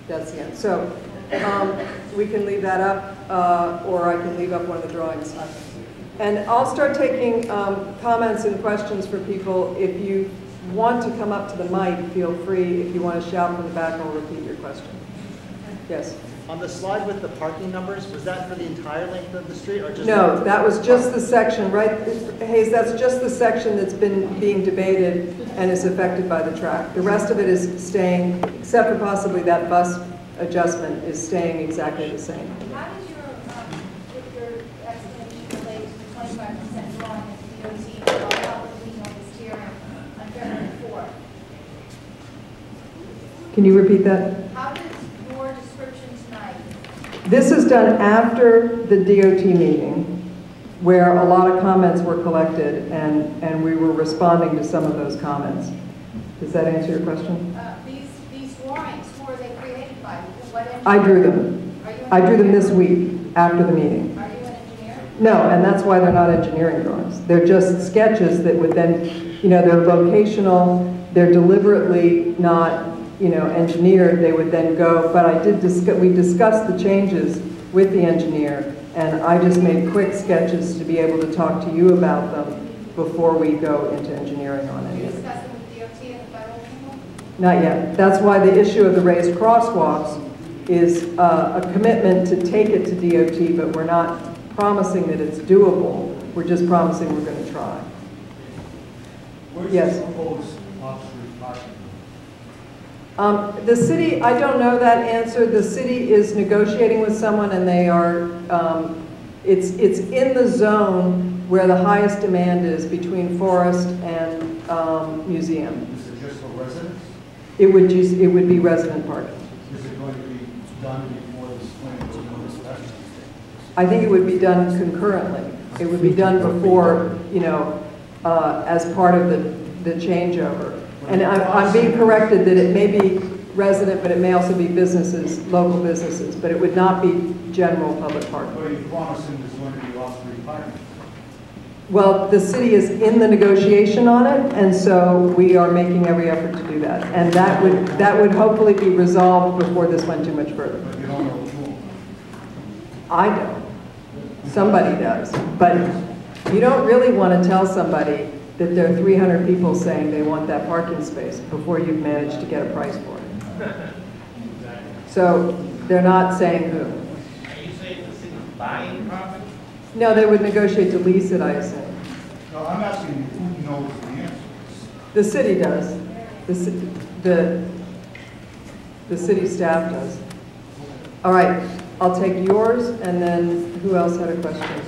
That's the end. So we can leave that up, or I can leave up one of the drawings. And I'll start taking comments and questions for people. If you want to come up to the mic, feel free. If you want to shout from the back, I'll repeat your question. Yes? On the slide with the parking numbers, was that for the entire length of the street, or just? No, that was just the section, right? Hayes, that's just the section that's been being debated and is affected by the track. The rest of it is staying, except for possibly that bus adjustment, is staying exactly the same. How does your explanation relate to the 25% drawing at the DOT while public being on this hearing on February 4th? Can you repeat that? How does your description tonight? This is done after the DOT meeting, where a lot of comments were collected, and we were responding to some of those comments. Does that answer your question? These drawings, who are they created by? What engineer? I drew them. I drew them this week after the meeting. Are you an engineer? No, and that's why they're not engineering drawings. They're just sketches that would then, you know, they're vocational, they're deliberately not, you know, engineered. They would then go, but we discussed the changes with the engineer, and I just made quick sketches to be able to talk to you about them before we go into engineering on Are you it. discussing with DOT and the federal people? Not yet. That's why the issue of the raised crosswalks is a commitment to take it to DOT, but we're not promising that it's doable. We're just promising we're going to try. Where's Yes. the proposed off-street parking? The city, I don't know that answer. The city is negotiating with someone, and they are, it's in the zone where the highest demand is between Forest and Museum. Is it just for residents? It would be resident parking. Is it going to be done before the spring or the special? I think it would be done concurrently. It would be done before, you know, as part of the changeover. And I'm being corrected that it may be resident, but it may also be businesses, local businesses, but it would not be general public parking. What are you promising is going to be off-street parking? Well, the city is in the negotiation on it, and so we are making every effort to do that. And that would hopefully be resolved before this went too much further. But you don't know who. I don't. Somebody does. But you don't really want to tell somebody that there are 300 people saying they want that parking space before you've managed to get a price for it. So they're not saying who. Are you saying the city's buying property? No, they would negotiate to lease it, I assume. No, I'm asking who knows the answer. The city does. The city staff does. All right, I'll take yours, and then who else had a question?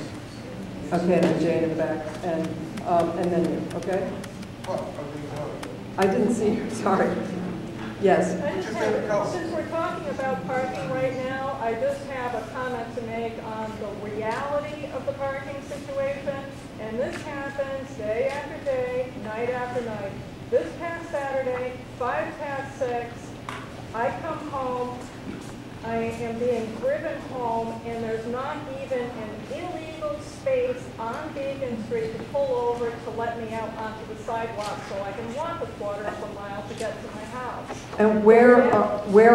Okay, and then Jane in the back, and then you, okay? I didn't see you, sorry. Yes. I just have, since we're talking about parking right now, I just have a comment to make on the reality of the parking situation. And this happens day after day, night after night. This past Saturday, 6:05, I come home, I am being driven home, and there's not even an illegal space on Beacon Street to pull over to let me out onto the sidewalk so I can walk a quarter of a mile to get to my house. And where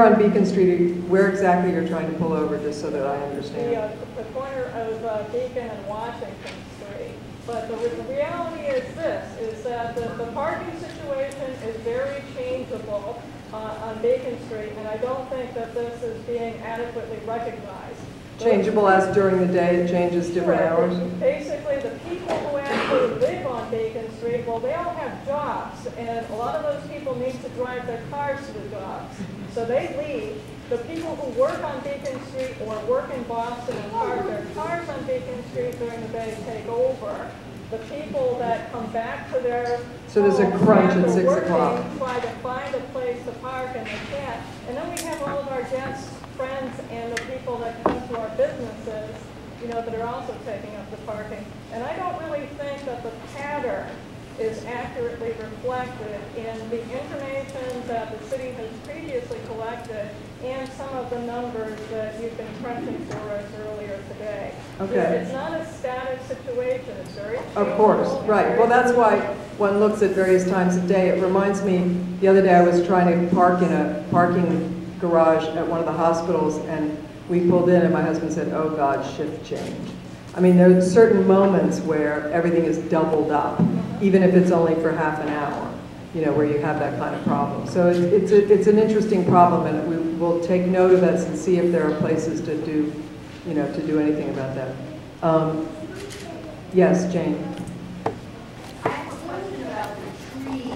on Beacon Street, where exactly you're trying to pull over, just so that I understand? The corner of Beacon and Washington Street. But the reality is this, is that the parking situation is very changeable on Beacon Street, and I don't think that this is being adequately recognized. Changeable as during the day, it changes different hours? Basically, the people who actually live on Beacon Street, well, they all have jobs, and a lot of those people need to drive their cars to the jobs. So they leave. The people who work on Beacon Street or work in Boston and park their cars on Beacon Street during the day take over. The people that come back to their So there's a crunch at 6 working, o'clock. try to find a place to park and they can't. And then we have all of our guests, friends, and the people that come to our businesses, you know, that are also taking up the parking. And I don't really think that the pattern is accurately reflected in the information that the city has previously collected and some of the numbers that you've been crunching for us earlier today. Okay. It's not a static situation. It's very Of course, right. Well, that's why one looks at various times of day. It reminds me, the other day I was trying to park in a parking garage at one of the hospitals, and we pulled in, and my husband said, "Oh God, shift change." I mean, there are certain moments where everything is doubled up, even if it's only for half an hour, you know, where you have that kind of problem. So it's an interesting problem, and we will take note of that and see if there are places to do, you know, to do anything about that. Yes, Jane. I have a question about the trees.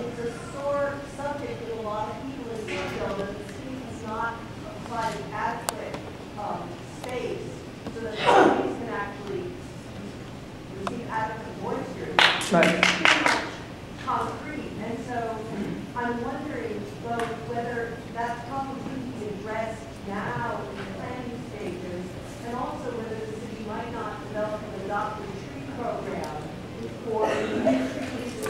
It's a sore subject with a lot of people in Somerville that the city has not provided adequate space so that the trees can actually receive adequate moisture. Right. It's too much concrete, and so I'm wondering both whether that problem could be addressed now in the planning stages, and also whether the city might not develop an adopted tree program for trees to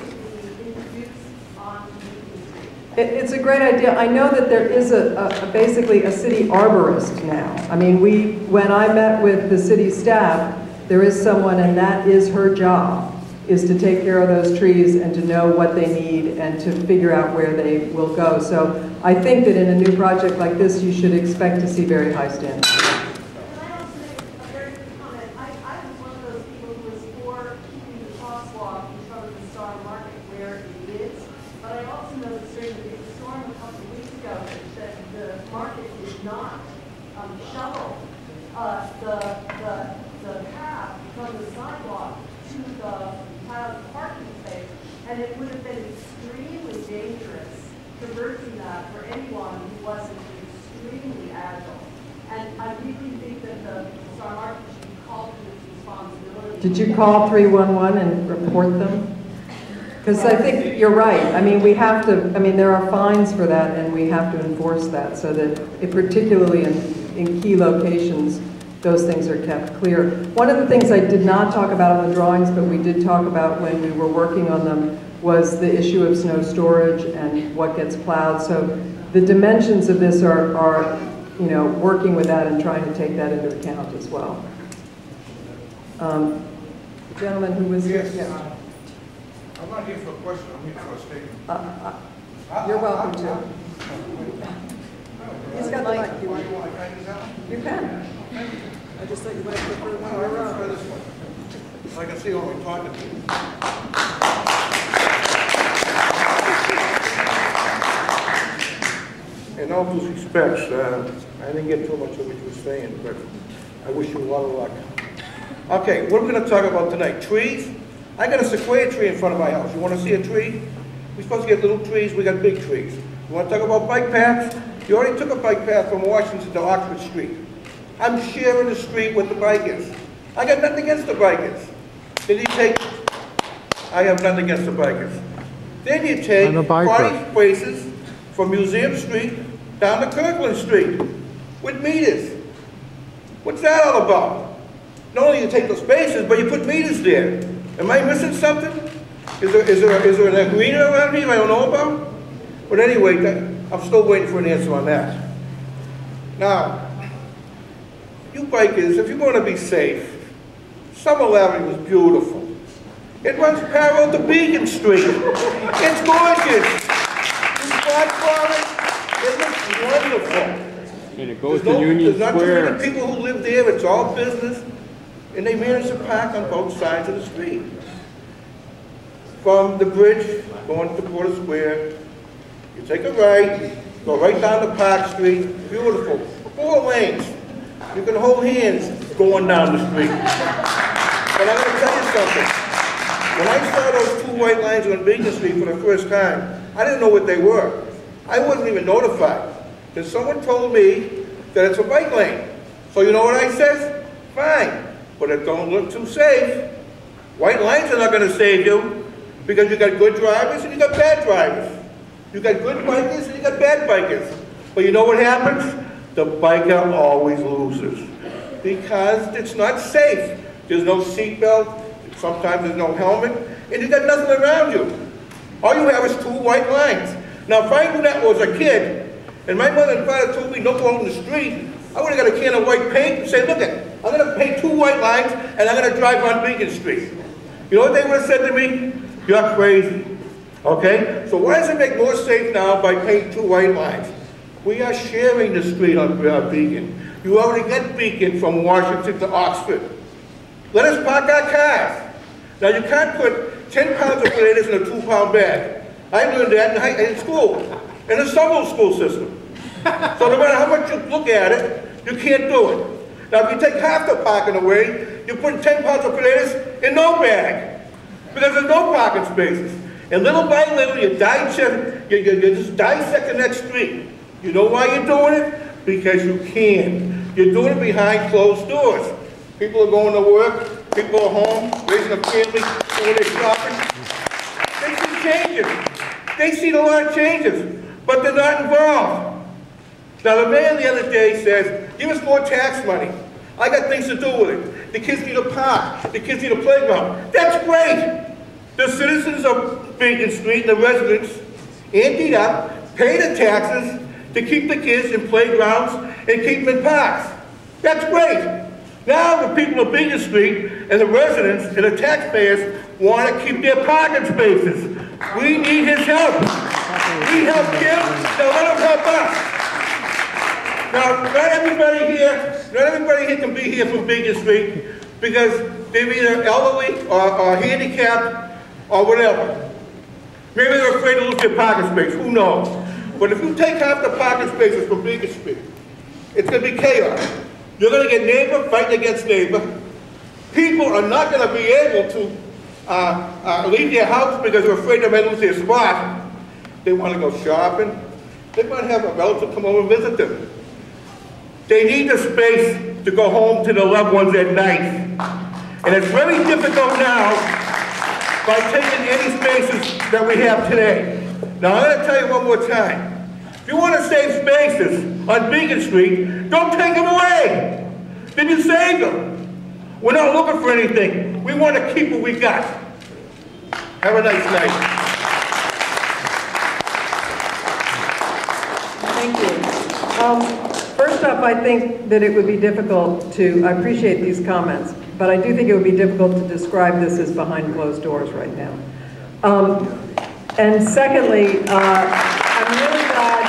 be introduced onto the street. It's a great idea. I know that there is basically a city arborist now. I mean, when I met with the city staff, there is someone, and that is her job, is to take care of those trees and to know what they need and to figure out where they will go. So I think that in a new project like this, you should expect to see very high standards. And I also make a very quick comment. I was one of those people who was for keeping the crosswalk in front of the Star Market where it is. But I also noticed during the big storm a couple of weeks ago that the market did not shovel the path from the sidewalk to the parking space. And it would have been extremely dangerous traversing that for anyone who wasn't extremely agile. And I really think that the Star Market should be called to its responsibility. Did you call 311 and report them? Because I think you're right. I mean, we have to, I mean, there are fines for that, and we have to enforce that so that, particularly in key locations, those things are kept clear. One of the things I did not talk about on the drawings, but we did talk about when we were working on them, was the issue of snow storage and what gets plowed. So the dimensions of this are you know, working with that and trying to take that into account as well. The gentleman who was here. Yes, Yeah. I'm not here for a question, I'm here for a statement. You're welcome to. He's got the mic. You want to try this out? You can. I just thought you might prefer one I around. prefer this one, so I can see what we're talking to. In all due respects, I didn't get too much of what you were saying, but I wish you a lot of luck. Okay, what we're going to talk about tonight, trees. I got a sequoia tree in front of my house. You want to see a tree? We're supposed to get little trees, we got big trees. You want to talk about bike paths? You already took a bike path from Washington to Oxford Street. I'm sharing the street with the bikers. I got nothing against the bikers. Then you take, I have nothing against the bikers. Then you take 40 spaces from Museum Street down to Kirkland Street with meters. What's that all about? Not only you take the spaces, but you put meters there. Am I missing something? Is there an agreement around here I don't know about? But anyway, I'm still waiting for an answer on that. Now, you bikers, if you're going to be safe, Summer Valley was beautiful. It runs parallel to Beacon Street. It's gorgeous. You fought for it. It looks wonderful. And it goes to Union Square. There's not too many people who live there. It's all business. And they manage to park on both sides of the street. From the bridge going to Porter Square, you take a right, go right down to Park Street, beautiful, 4 lanes. You can hold hands going down the street. But I'm going to tell you something. When I saw those 2 white lines on Beacon Street for the first time, I didn't know what they were. I wasn't even notified. Then someone told me that it's a bike lane. So you know what I said? Fine. But it don't look too safe. White lines are not going to save you because you got good drivers and you got bad drivers. You got good bikers and you got bad bikers. But you know what happens? The biker always loses because it's not safe. There's no seatbelt. Sometimes there's no helmet, and you got nothing around you. All you have is 2 white lines. Now, if I knew that was a kid, and my mother and father told me don't go on the street, I would have got a can of white paint and say, look it, I'm going to paint 2 white lines, and I'm going to drive on Beacon Street. You know what they would have said to me? You're crazy. Okay? So why does it make more safe now by painting 2 white lines? We are sharing the street on Beacon. You already get Beacon from Washington to Oxford. Let us park our cars. Now you can't put 10 pounds of potatoes in a 2-pound bag. I learned that in school, in the Somerville school system. So no matter how much you look at it, you can't do it. Now if you take half the parking away, you put 10 pounds of potatoes in no bag, because there's no parking spaces. And little by little, you're just dissecting that street. You know why you're doing it? Because you can. You're doing it behind closed doors. People are going to work, people are home, raising a family, doing their shopping. They see changes. They see a lot of changes, but they're not involved. Now the mayor the other day says, give us more tax money. I got things to do with it. The kids need a park, the kids need a playground. That's great. The citizens of Beacon Street, the residents, anteed up, pay the taxes to keep the kids in playgrounds and keep them in parks. That's great. Now the people of Beacon Street and the residents and the taxpayers want to keep their parking spaces. We need his help. We help him, now let him help us. Now, not everybody here can be here from Beacon Street because they're either elderly or handicapped or whatever. Maybe they're afraid to lose their parking space, who knows? But if you take half the parking spaces from Beacon Street, it's going to be chaos. You're going to get neighbor fighting against neighbor. People are not going to be able to leave their house because they're afraid they might lose their spot. They want to go shopping. They might have a relative come over and visit them. They need the space to go home to their loved ones at night. And it's very difficult now by taking any spaces that we have today. Now I'm going to tell you one more time. If you want to save spaces on Beacon Street, don't take them away. Then you save them. We're not looking for anything. We want to keep what we got. Have a nice night. Thank you. First off, I think that it would be difficult to, I appreciate these comments, but I do think it would be difficult to describe this as behind closed doors right now. And secondly, I'm really glad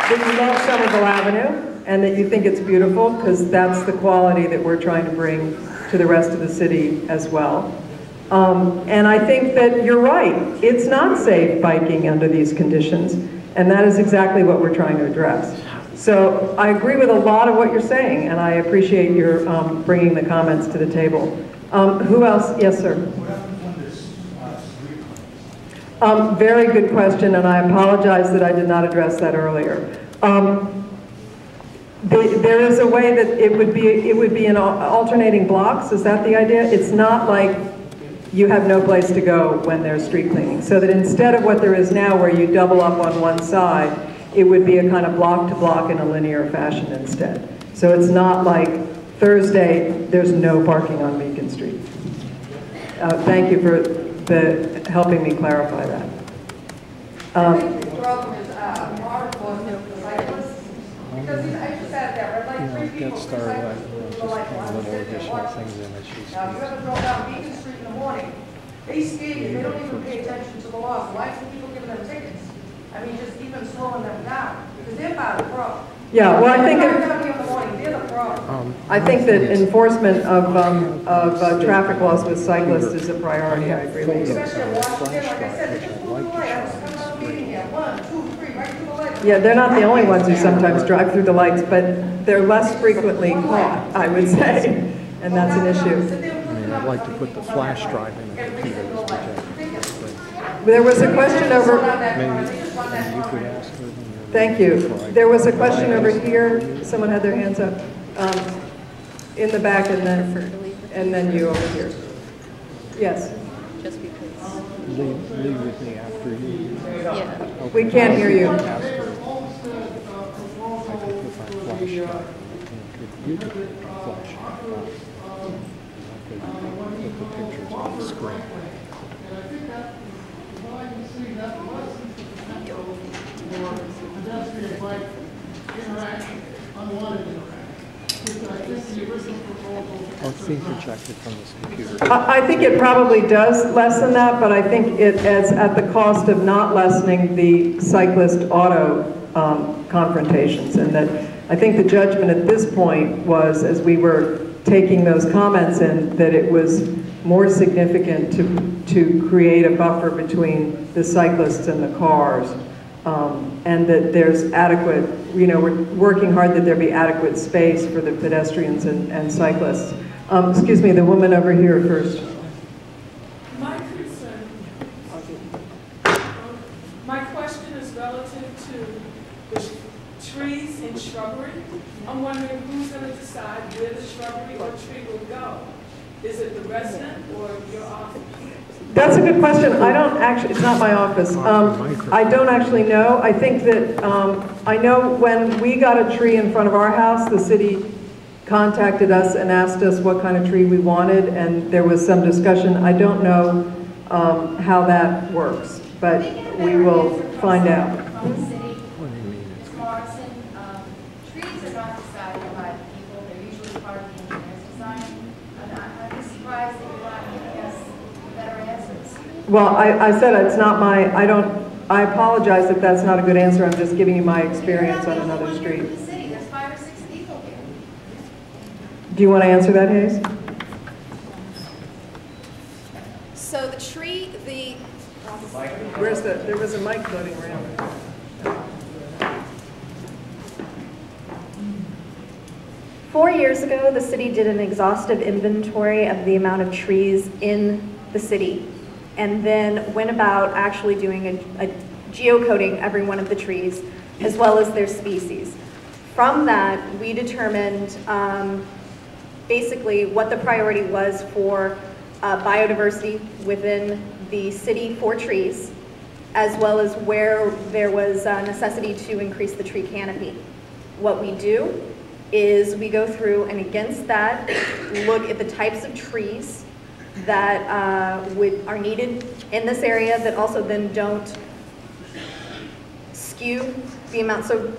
that you love Somerville Avenue and that you think it's beautiful, because that's the quality that we're trying to bring to the rest of the city as well. And I think that you're right. It's not safe biking under these conditions, and that is exactly what we're trying to address. So I agree with a lot of what you're saying, and I appreciate your bringing the comments to the table. Who else? Yes, sir. What happens when there's Very good question, and I apologize that I did not address that earlier. There is a way that it would be in alternating blocks. Is that the idea? It's not like you have no place to go when there's street cleaning. So that instead of what there is now, where you double up on one side, it would be a kind of block to block in a linear fashion instead. So it's not like Thursday, there's no parking on Beacon Street. Thank you for helping me clarify that. I think the problem is more for the cyclists, because I just sat there, and like 3 people, cyclists, were like, well, I'm sitting there watching. Now, if you ever drove down Beacon Street in the morning, they skate you, they don't even pay attention to the laws. Why are people giving them tickets? I mean, just even slowing them down, because they're part of the problem. Yeah, well, I think I think that enforcement of traffic laws with cyclists is a priority. I agree with you. Especially in Washington, like I said, they just moved the light. I was coming out meeting here, 1, 2, 3, right through the light. Yeah, they're not the only ones who sometimes drive through the lights, but they're less frequently caught, I would say, and that's an issue. I mean, I'd like to put the flash drive in and keep it as protected. There was a question over. Maybe you could ask her. Thank you. There was a question over here. Someone had their hands up. In the back, and then you over here. Yes. Just because. Leave with me after you. Yeah. We can't hear you. Ask her. I could put my flash drive. You could put my flash drive. I could put the pictures on the screen. I'll see projected from this computer. I think it probably does lessen that, but I think it as at the cost of not lessening the cyclist auto confrontations. And that I think the judgment at this point was, as we were taking those comments in, that it was more significant to create a buffer between the cyclists and the cars, and that there's adequate, you know, we're working hard that there be adequate space for the pedestrians and cyclists. Excuse me, the woman over here first. My concern, my question is relative to the trees and shrubbery. I'm wondering who's going to decide where the shrubbery or tree will go. Is it the resident or your office? That's a good question. I don't actually, it's not my office. I don't actually know. I think that, I know when we got a tree in front of our house, the city contacted us and asked us what kind of tree we wanted, and there was some discussion. I don't know how that works, but we will find out. From the city, Ms. Morrison, trees are not decided by the people. They're usually part of the engineer's design. I'm surprised that you're not giving us better answers. Well, I said it's not my, I apologize if that's not a good answer. I'm just giving you my experience on another street. From the city, there's 5 or 6 people here. Do you want to answer that, Hayes? So the tree, Where's there was a mic floating around. Four years ago, the city did an exhaustive inventory of the amount of trees in the city, and then went about actually doing a geocoding every one of the trees, as well as their species. From that, we determined basically what the priority was for biodiversity within the city for trees, as well as where there was a necessity to increase the tree canopy. What we do is we go through and against that, look at the types of trees that are needed in this area that also then don't skew the amount. So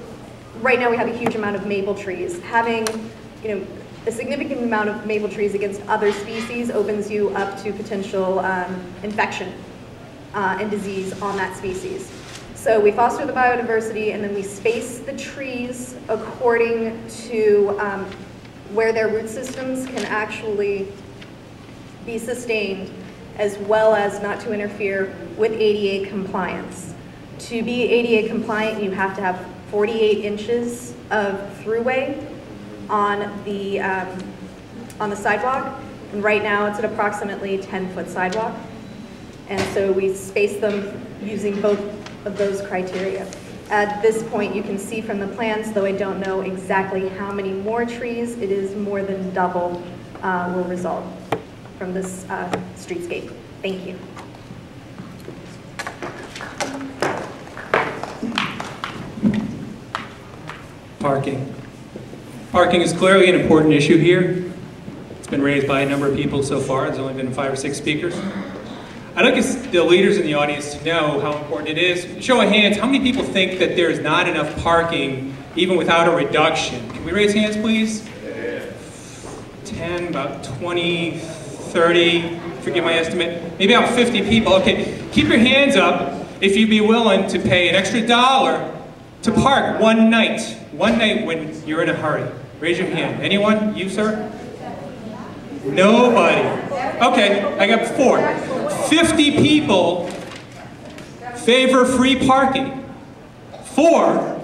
right now we have a huge amount of maple trees. Having, you know, a significant amount of maple trees against other species opens you up to potential infection and disease on that species. So we foster the biodiversity, and then we space the trees according to where their root systems can actually be sustained, as well as not to interfere with ADA compliance. To be ADA compliant, you have to have 48 inches of throughway on the sidewalk, and right now it's at approximately 10-foot sidewalk. And so we space them using both of those criteria. At this point, you can see from the plans, though I don't know exactly how many more trees, it is more than double will result from this streetscape. Thank you. Parking. Parking is clearly an important issue here. It's been raised by a number of people so far. There's only been 5 or 6 speakers. I'd like the leaders in the audience to know how important it is. Show of hands, how many people think that there's not enough parking even without a reduction? Can we raise hands, please? 10, about 20, 30, forget my estimate, maybe about 50 people. Okay, keep your hands up if you'd be willing to pay an extra $1 to park one night when you're in a hurry. Raise your hand. Anyone? You, sir? Nobody. Okay, I got 4. 50 people favor free parking. 4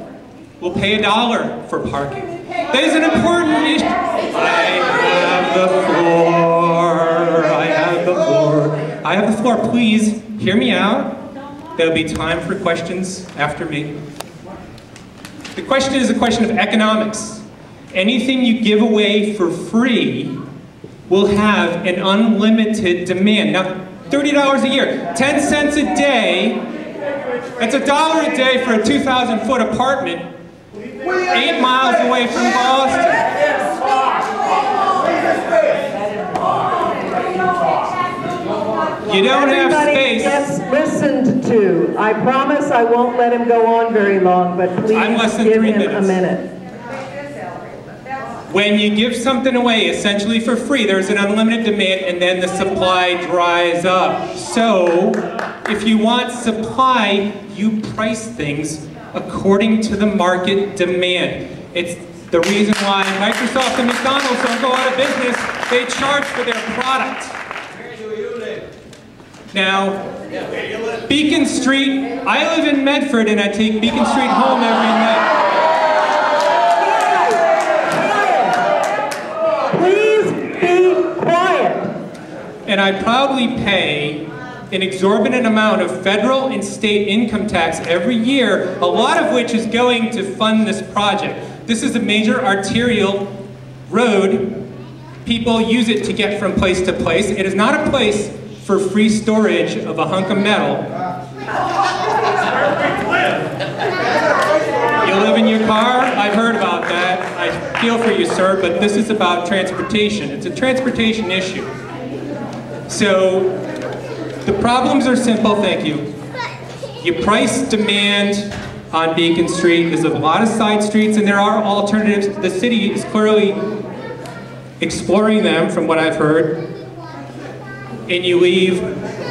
will pay $1 for parking. That is an important issue. I have the floor. I have the floor. I have the floor. Please hear me out. There'll be time for questions after me. The question is a question of economics. Anything you give away for free will have an unlimited demand. Now, $30 a year, 10 cents a day, that's $1 a day for a 2,000-foot apartment 8 miles away from Boston. You don't have space. Gets listened to. I promise I won't let him go on very long, but please give him a minute. When you give something away essentially for free, there's an unlimited demand and then the supply dries up. So if you want supply, you price things according to the market demand. It's the reason why Microsoft and McDonald's don't go out of business. They charge for their product. Where do you live? Now, Beacon Street, I live in Medford and I take Beacon Street home every night. Please be quiet. And I proudly pay an exorbitant amount of federal and state income tax every year, a lot of which is going to fund this project. This is a major arterial road. People use it to get from place to place. It is not a place for free storage of a hunk of metal. You live in your car? I've heard about that. I feel for you, sir, but this is about transportation. It's a transportation issue. So, the problems are simple, thank you. Your price demand on Beacon Street. There's a lot of side streets and there are alternatives. The city is clearly exploring them from what I've heard. And you leave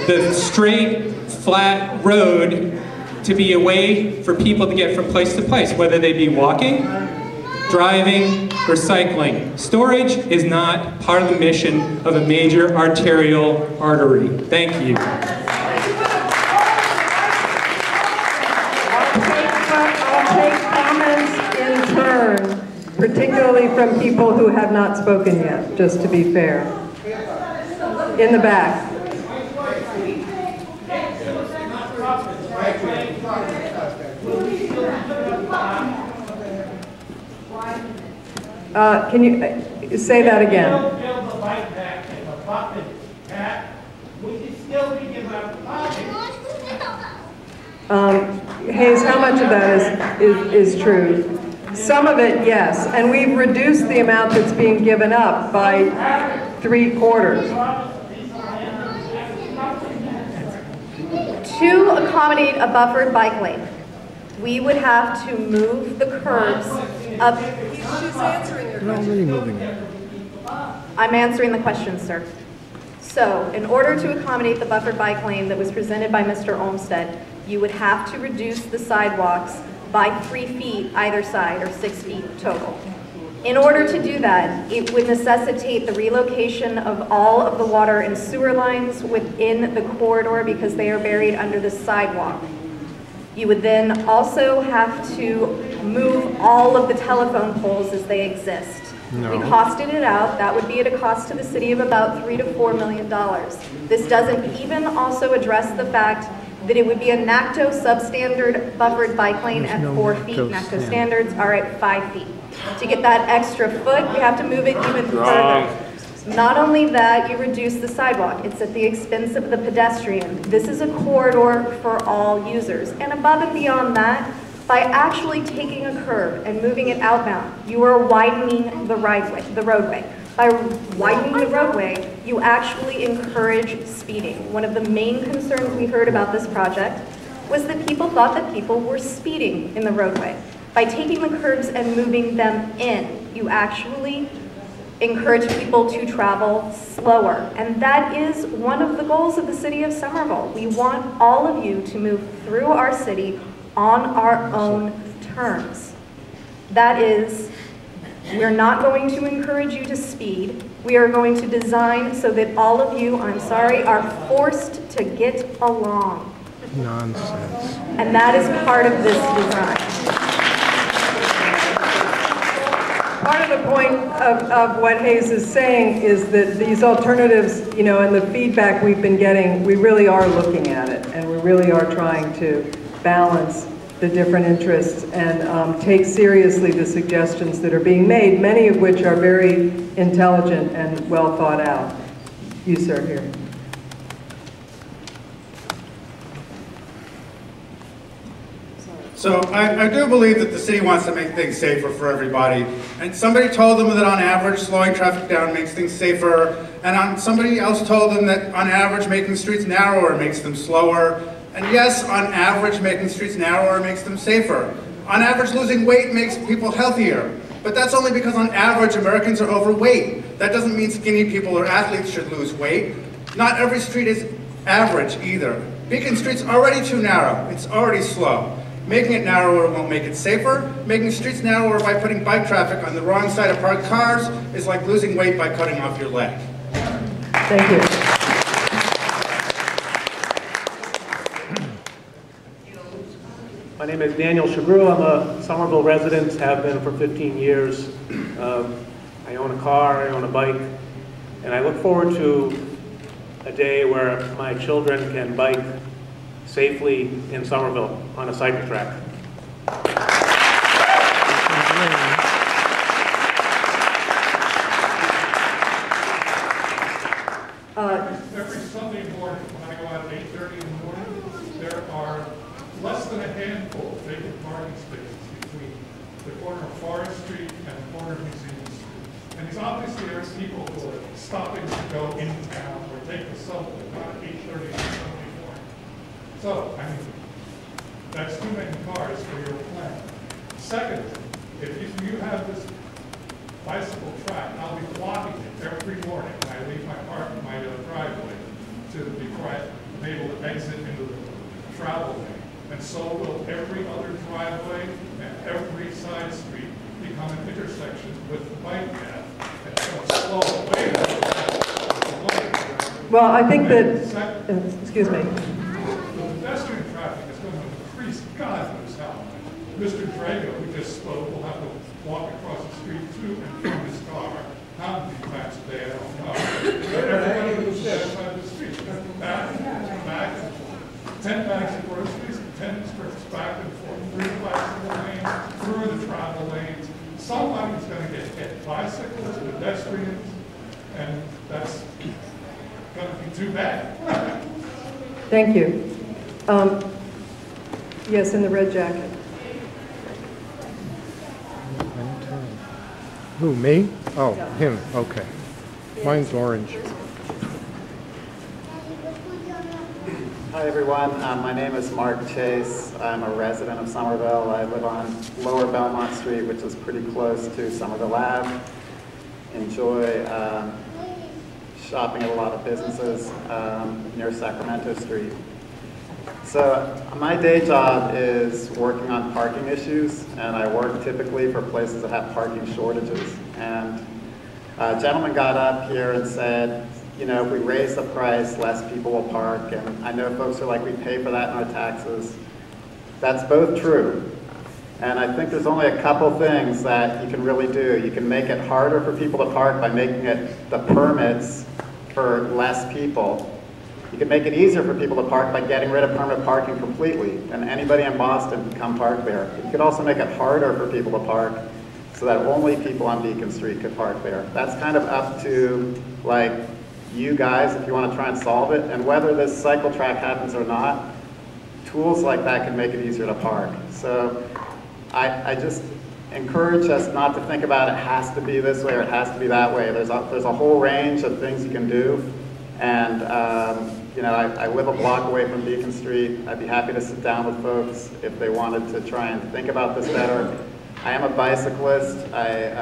the straight, flat road to be a way for people to get from place to place, whether they be walking, driving, or cycling. Storage is not part of the mission of a major arterial artery. Thank you. I'll take comments in turn, particularly from people who have not spoken yet, just to be fair. In the back. Can you say that again? Build the bike path and the bucket path, we can still be giving up the parking. Hayes, how much of that is true? Some of it, yes, and we've reduced the amount that's being given up by 3/4. To accommodate a buffered bike lane, we would have to move the curbs up. She's answering your We're already moving it. I'm answering the question, sir. So, in order to accommodate the buffered bike lane that was presented by Mr. Olmsted, you would have to reduce the sidewalks by 3 feet either side, or 6 feet total. In order to do that, it would necessitate the relocation of all of the water and sewer lines within the corridor because they are buried under the sidewalk. You would then also have to move all of the telephone poles as they exist. No. We costed it out. That would be at a cost to the city of about $3 to $4 million. This doesn't even also address the fact that it would be a NACTO substandard buffered bike lane at 4 feet. NACTO standards are at 5 feet. To get that extra foot, we have to move it even further. Not only that, you reduce the sidewalk. It's at the expense of the pedestrian. This is a corridor for all users. And above and beyond that, by actually taking a curb and moving it outbound, you are widening the roadway. By widening the roadway, you actually encourage speeding. One of the main concerns we heard about this project was that people thought that people were speeding in the roadway. By taking the curbs and moving them in, you actually encourage people to travel slower. And that is one of the goals of the city of Somerville. We want all of you to move through our city on our own terms. That is, we're not going to encourage you to speed. We are going to design so that all of you, I'm sorry, are forced to get along. Nonsense. And that is part of this design. Part of the point of what Hayes is saying is that these alternatives, you know, and the feedback we've been getting, we really are looking at it, and we really are trying to balance the different interests and take seriously the suggestions that are being made, many of which are very intelligent and well thought out. You, sir, here. So I do believe that the city wants to make things safer for everybody. And somebody told them that on average slowing traffic down makes things safer. And somebody else told them that on average making streets narrower makes them slower. And yes, on average making streets narrower makes them safer. On average losing weight makes people healthier. But that's only because on average Americans are overweight. That doesn't mean skinny people or athletes should lose weight. Not every street is average either. Beacon Street's already too narrow. It's already slow. Making it narrower won't make it safer. Making streets narrower by putting bike traffic on the wrong side of parked cars is like losing weight by cutting off your leg. Thank you. My name is Daniel Shugrue. I'm a Somerville resident, have been for 15 years. I own a car, I own a bike, and I look forward to a day where my children can bike safely in Somerville on a cycle track. Every Sunday morning, when I go out at 8:30 in the morning, there are less than a handful of vacant parking spaces between the corner of Forest Street and the corner of Museum Street. And these obviously are people who are stopping to go into town or take the subway, not at 8:30 on Sunday morning. So, I mean, that's too many cars for your plan. Second, if you have this bicycle track, I'll be blocking it every morning when I leave my driveway before I'm able to exit into the travel lane. And so will every other driveway and every side street become an intersection with the bike path. It's going to slow way down. Well, I think that, excuse me. The pedestrian traffic is going to increase, God knows how. Mr. Drago, who just spoke, will have to walk across the street to and from his car. How many times a day, I don't know. But everybody who's the other side of the street, back and forth. 10 bags of groceries, 10 strips back and forth, through the bicycle lane, through the travel lanes. Somebody's going to get hit. Bicyclists, pedestrians, and that's going to be too bad. Thank you. Yes, in the red jacket. Who, me? Oh, Yeah. him, okay. Mine's orange. Hi everyone, my name is Mark Chase. I'm a resident of Somerville. I live on Lower Belmont Street, which is pretty close to Somerville Ave. Enjoy shopping at a lot of businesses near Sacramento Street. So my day job is working on parking issues, and I work typically for places that have parking shortages. And a gentleman got up here and said, you know, if we raise the price, less people will park. And I know folks are like, we pay for that in our taxes. That's both true. And I think there's only a couple things that you can really do. You can make it harder for people to park by making it the permits for less people. You can make it easier for people to park by getting rid of permit parking completely, and anybody in Boston can come park there. You could also make it harder for people to park so that only people on Beacon Street could park there. That's kind of up to, like, you guys if you want to try and solve it, and whether this cycle track happens or not, tools like that can make it easier to park. So I just encourage us not to think about it has to be this way or it has to be that way. There's a whole range of things you can do, and you know, I live a block away from Beacon Street. I'd be happy to sit down with folks if they wanted to try and think about this better. I am a bicyclist. I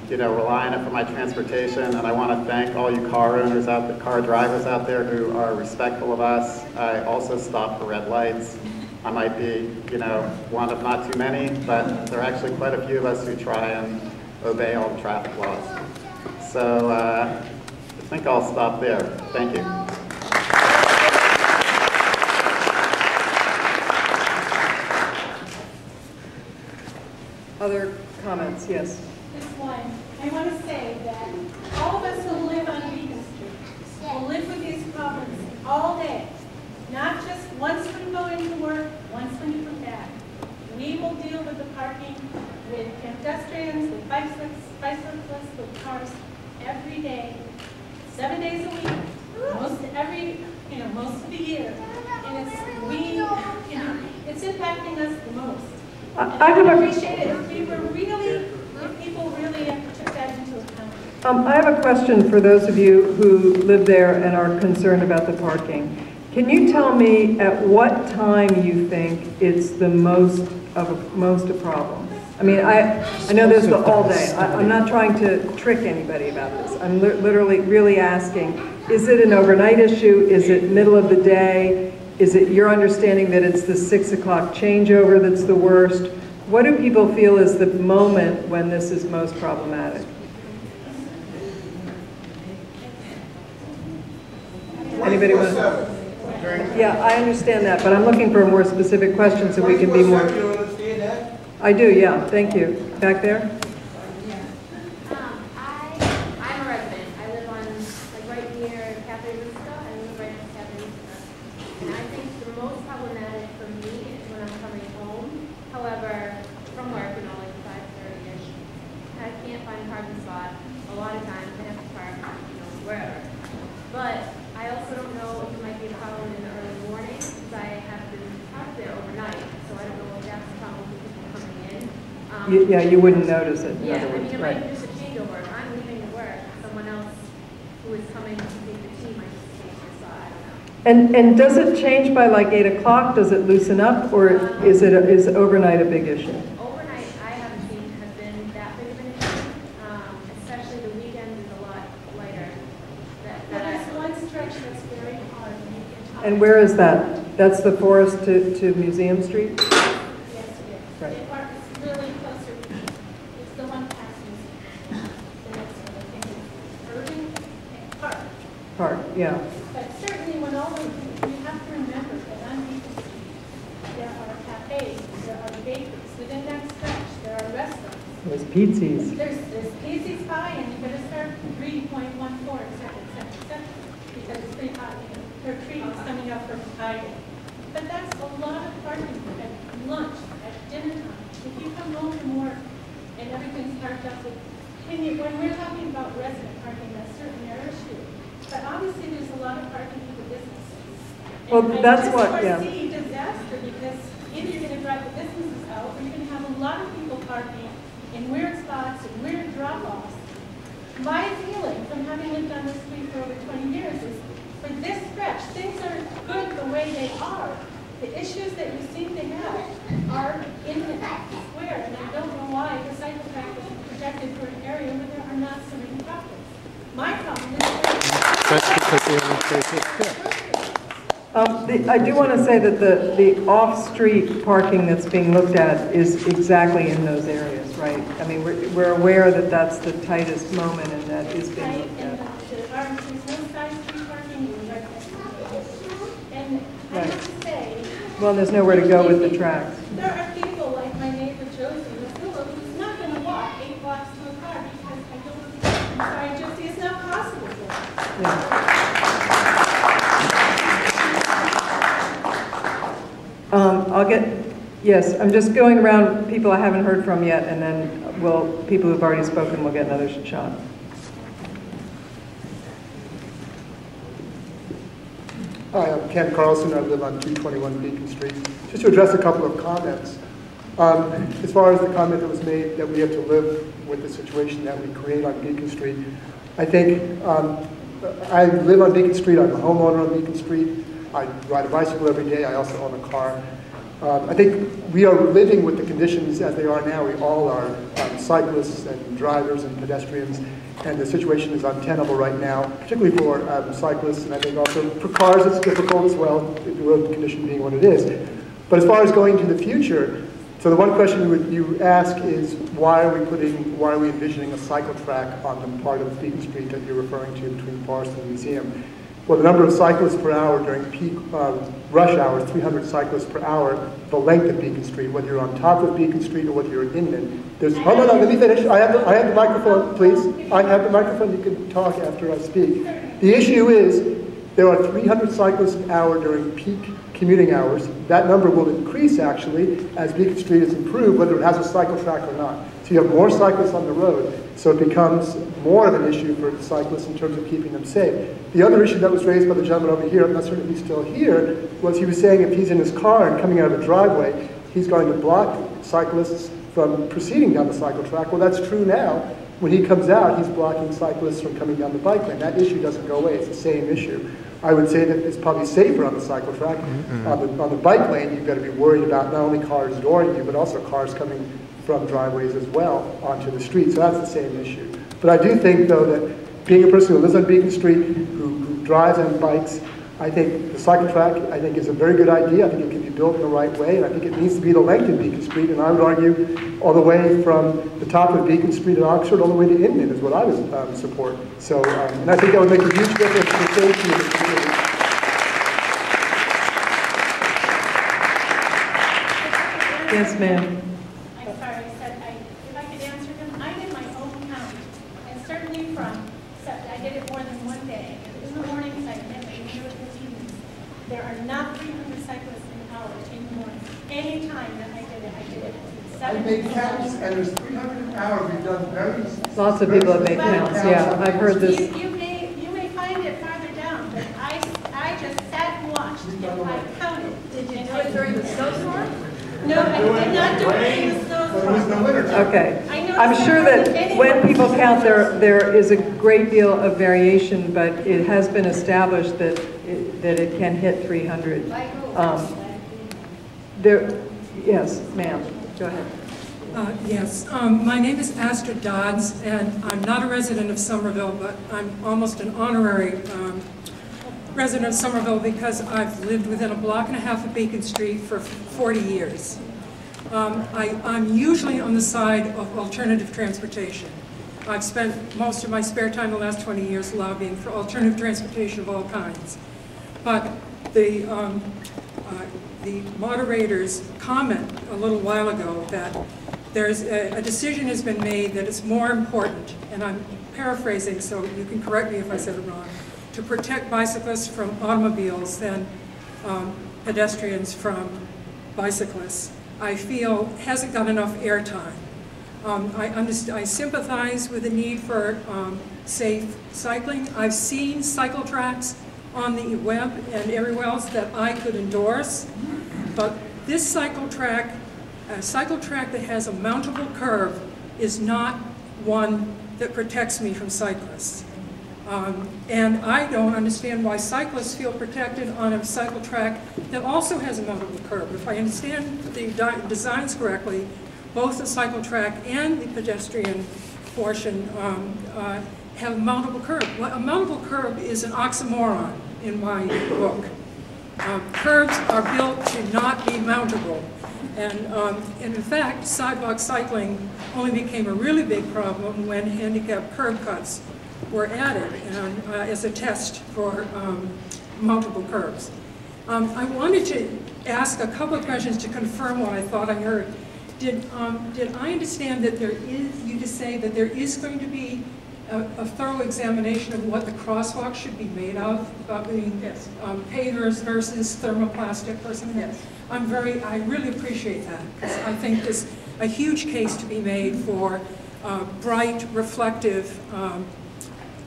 you know, rely on it for my transportation, and I want to thank all you car owners car drivers out there who are respectful of us. I also stop for red lights. I might be, you know, one of not too many, but there are actually quite a few of us who try and obey all the traffic laws. So I think I'll stop there. Thank you. Other comments? Yes. Just one. I want to say that all of us who live on Beacon Street will live with these problems all day. Not just once when you go into work, once when you come back. We will deal with the parking, with pedestrians, with bicyclists, with cars every day, 7 days a week, most of the year. And it's impacting us the most. I would appreciate it if people really took that into account. I have a question for those of you who live there and are concerned about the parking. Can you tell me at what time you think it's the most a problem? I mean, I know there's the all day. I'm not trying to trick anybody about this. I'm literally really asking, is it an overnight issue? Is it middle of the day? is it your understanding that it's the 6 o'clock changeover that's the worst? What do people feel is the moment when this is most problematic? Anybody want to? Yeah, I understand that, but I'm looking for a more specific question so we can be more. You understand that? I do, yeah, thank you. Back there? I'm a resident. I live on, like, right near Cafe Vista. I live right next to Cafe Vista. And I think the most problematic for me is when I'm coming home. However, from work, you know, like 5:30-ish, I can't find a parking spot. A lot of times I have to park, you know, wherever. But I also don't know if it might be a problem in the early morning because I have been parked there overnight. So I don't know if that's a problem with people coming in. Yeah, you wouldn't notice it, in Yeah, other I mean, words, it right. might be just a changeover. If I'm leaving to work, someone else who is coming to take the tea might just change their side. I don't know. And does it change by like 8 o'clock? Does it loosen up, or is overnight a big issue? Overnight, I haven't seen has been that big of an issue. Especially the weekend is a lot lighter. There's one stretch that's very hard. And where is that? That's the Forest to Museum Street? Yes, it is. Right. It's really closer. It's the one past Museum. The next one, I think, is Irving Park. Park, yeah. But certainly when all of you have to remember that on Beacon Street, there are cafes, there are bakeries. Within that stretch, there are restaurants. There's Pizzi's. There's Pizzi's Pie, and you better start 3.14, et cetera, because it's pretty hot. Her tree is coming up for Pie Day. But that's a lot of parking at lunch, at dinner time. If you come home from work and everything's parked up, when we're talking about resident parking, that's certainly our issue. But obviously, there's a lot of parking for the businesses. Well, And that's I what, just yeah. foresee disaster because either you're going to drive the businesses out, or you're going to have a lot of people parking in weird spots and weird drop-offs. My feeling from having lived on this street for over 20 years is, for this stretch, things are good the way they are. The issues that you seem to have are in the square, and I don't know why the cycle track was projected for an area where there are not so many problems. My problem is That's because the only place is I do want to say that the off-street parking that's being looked at is exactly in those areas, right? I mean, we're aware that that's the tightest moment and that is being looked at. There's no side street parking right next to it. And I have to say, Well, there's nowhere to go with the tracks. there are people like my neighbor Josie Masillo who's not going to walk 8 blocks to a car because I'm sorry, Josie, it's not possible for her. Yes, I'm just going around people I haven't heard from yet, and then people who've already spoken will get another shot. Hi, I'm Ken Carlson. I live on 221 Beacon Street. Just to address a couple of comments. As far as the comment that was made that we have to live with the situation that we create on Beacon Street, I think I live on Beacon Street. I'm a homeowner on Beacon Street. I ride a bicycle every day. I also own a car. I think we are living with the conditions as they are now. We all are cyclists and drivers and pedestrians, and the situation is untenable right now, particularly for cyclists, and I think also for cars it's difficult as well, the road condition being what it is. But as far as going to the future, so the one question you ask is why are we envisioning a cycle track on the part of Beacon Street that you're referring to between Forest and the Museum? Well, the number of cyclists per hour during peak rush hours, 300 cyclists per hour, the length of Beacon Street, whether you're on top of Beacon Street or whether you're in Inman. There's, oh, no, let me finish. I have the microphone, please. I have the microphone. You can talk after I speak. The issue is there are 300 cyclists an hour during peak commuting hours. That number will increase, actually, as Beacon Street is improved, whether it has a cycle track or not. So you have more cyclists on the road, so it becomes more of an issue for cyclists in terms of keeping them safe. The other issue that was raised by the gentleman over here, I'm not certain if he's still here, was he was saying if he's in his car and coming out of a driveway, he's going to block cyclists from proceeding down the cycle track. Well, that's true now. When he comes out, he's blocking cyclists from coming down the bike lane. That issue doesn't go away. It's the same issue. I would say that it's probably safer on the cycle track. On the bike lane, you've got to be worried about not only cars dooring you, but also cars coming from driveways as well onto the street. So that's the same issue. But I do think, though, that being a person who lives on Beacon Street, who drives on bikes, I think the cycle track, I think, is a very good idea. I think it can be built in the right way, and I think it needs to be the length of Beacon Street, and I would argue all the way from the top of Beacon Street in Oxford all the way to Inman is what I would support. So, and I think that would make a huge difference for safety in the community. Yes, ma'am. I'm sorry, I said, if I could answer them, I did my own count, and certainly I did it more than one day. In the mornings, I did it, in the evenings. There are not 300 cyclists an hour in the morning. Any time that I did it. I made counts, and there's 300 an hour. We've done very... Lots of people have made counts, yeah. I've heard this. You may find it farther down, but I just sat and watched, and I counted. Did you do it during the snowstorm? No, I did not do it in the snowstorm. Okay. I'm sure that when people count, there is a great deal of variation, but it has been established that it can hit 300. Yes, ma'am. Go ahead. Yes. My name is Astrid Dodds, and I'm not a resident of Somerville, but I'm almost an honorary resident of Somerville because I've lived within a block and a half of Beacon Street for 40 years. I'm usually on the side of alternative transportation. I've spent most of my spare time the last 20 years lobbying for alternative transportation of all kinds. But the moderator's comment a little while ago that there's a decision has been made that it's more important, and I'm paraphrasing so you can correct me if I said it wrong, to protect bicyclists from automobiles than pedestrians from bicyclists, I feel hasn't got enough airtime. I sympathize with the need for safe cycling. I've seen cycle tracks on the web and everywhere else that I could endorse, but this cycle track, a cycle track that has a mountable curb, is not one that protects me from cyclists. And I don't understand why cyclists feel protected on a cycle track that also has a mountable curb. If I understand the designs correctly, both the cycle track and the pedestrian portion have a mountable curb. A mountable curb is an oxymoron in my book. Curbs are built to not be mountable. And in fact, sidewalk cycling only became a really big problem when handicapped curb cuts were added as a test for multiple curbs. I wanted to ask a couple of questions to confirm what I thought I heard. Did I understand that there is, you just say that there is going to be a thorough examination of what the crosswalk should be made of, about being pavers versus thermoplastic or something? Yes. I really appreciate that, because I think there's a huge case to be made for bright, reflective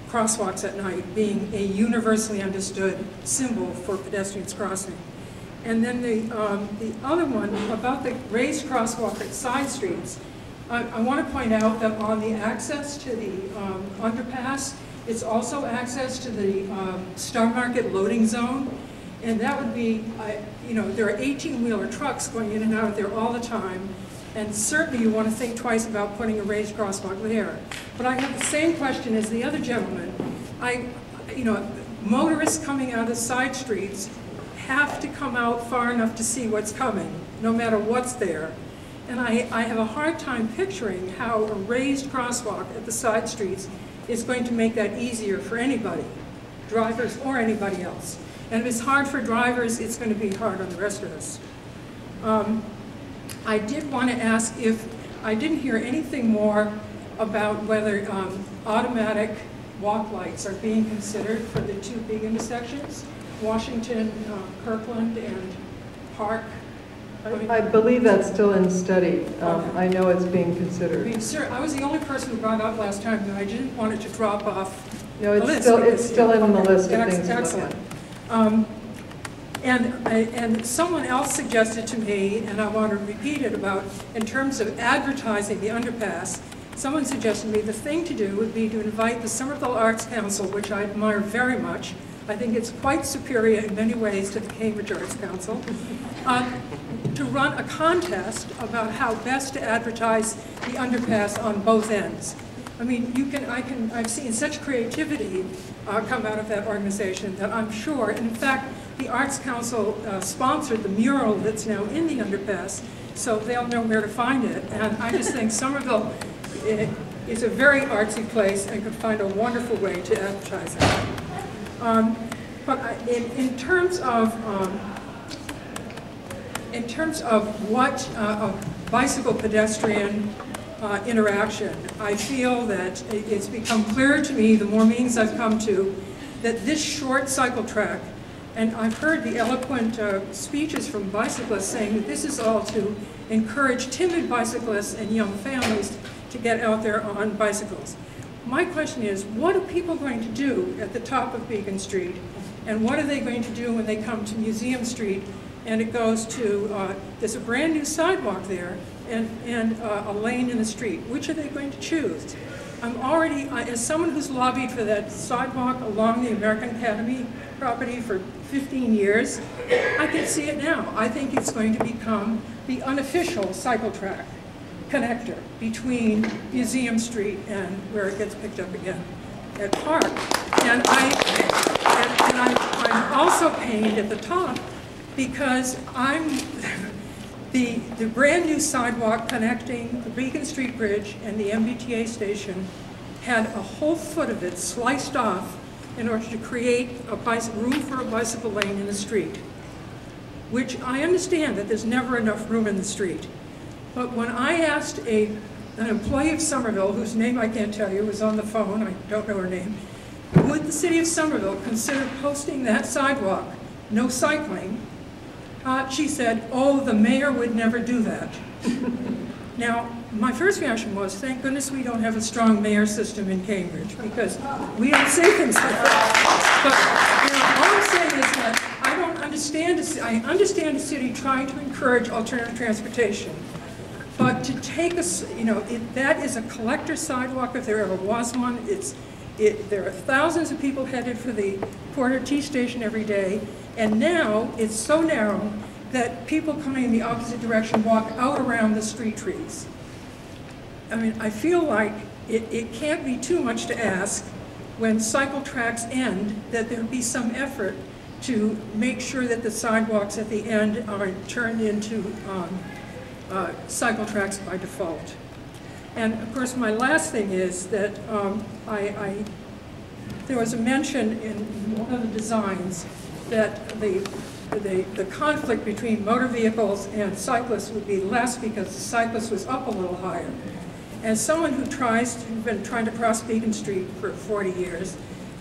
crosswalks at night being a universally understood symbol for pedestrians crossing. And then the other one about the raised crosswalk at side streets, I want to point out that on the access to the underpass, it's also access to the Star Market loading zone, and that would be, there are 18-wheeler trucks going in and out of there all the time, and certainly you want to think twice about putting a raised crosswalk there. But I have the same question as the other gentleman. Motorists coming out of side streets have to come out far enough to see what's coming, no matter what's there. And I have a hard time picturing how a raised crosswalk at the side streets is going to make that easier for anybody, drivers or anybody else. And if it's hard for drivers, it's going to be hard on the rest of us. I did want to ask if, I didn't hear anything more about whether automatic walk lights are being considered for the two big intersections, Washington, Kirkland, and Park. I believe that's still in study. I know it's being considered. I was the only person who brought it up last time, but I didn't want it to drop off. No, it's still in the list of things to look at. And someone else suggested to me, and I want to repeat it about, in terms of advertising the underpass, someone suggested to me the thing to do would be to invite the Somerville Arts Council, which I admire very much. I think it's quite superior in many ways to the Cambridge Arts Council, to run a contest about how best to advertise the underpass on both ends. I mean, I've seen such creativity come out of that organization that I'm sure, and in fact, the Arts Council sponsored the mural that's now in the underpass, so they'll know where to find it. And I just think Somerville is a very artsy place and could find a wonderful way to advertise it. But in terms of what bicycle pedestrian interaction, I feel that it's become clearer to me the more meetings I've come to that this short cycle track, and I've heard the eloquent speeches from bicyclists saying that this is all to encourage timid bicyclists and young families to get out there on bicycles. My question is, what are people going to do at the top of Beacon Street, and what are they going to do when they come to Museum Street and it goes to, there's a brand new sidewalk there and a lane in the street? Which are they going to choose? I'm already, as someone who's lobbied for that sidewalk along the American Academy property for 15 years, I can see it now. I think it's going to become the unofficial cycle track connector between Museum Street and where it gets picked up again at Park. And I'm also pained at the top because the brand new sidewalk connecting the Beacon Street Bridge and the MBTA station had a whole foot of it sliced off in order to create a room for a bicycle lane in the street, which I understand that there's never enough room in the street. But when I asked an employee of Somerville, whose name I can't tell you, was on the phone, I don't know her name, would the city of Somerville consider posting that sidewalk, no cycling, she said, oh, the mayor would never do that. Now, my first reaction was, thank goodness we don't have a strong mayor system in Cambridge, because we don't say things like that. But all I'm saying is that I don't understand, I understand a city trying to encourage alternative transportation, but to take us, that is a collector sidewalk if there ever was one. There are thousands of people headed for the Porter T station every day, and now it's so narrow that people coming in the opposite direction walk out around the street trees. I mean, I feel like it can't be too much to ask when cycle tracks end that there be some effort to make sure that the sidewalks at the end are turned into cycle tracks by default. And of course, my last thing is that there was a mention in one of the designs that the conflict between motor vehicles and cyclists would be less because the cyclist was up a little higher. As someone who's been trying to cross Beacon Street for 40 years,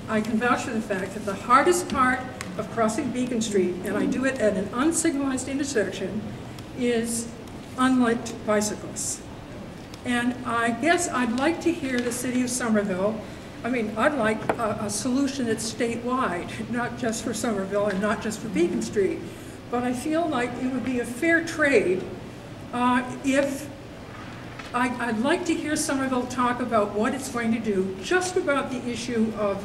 I can vouch for the fact that the hardest part of crossing Beacon Street, and I do it at an unsignalized intersection, is unlinked bicyclists. And I guess I'd like to hear the city of Somerville, I'd like a solution that's statewide, not just for Somerville and not just for Beacon Street. But I feel like it would be a fair trade if I'd like to hear Somerville talk about what it's going to do just about the issue of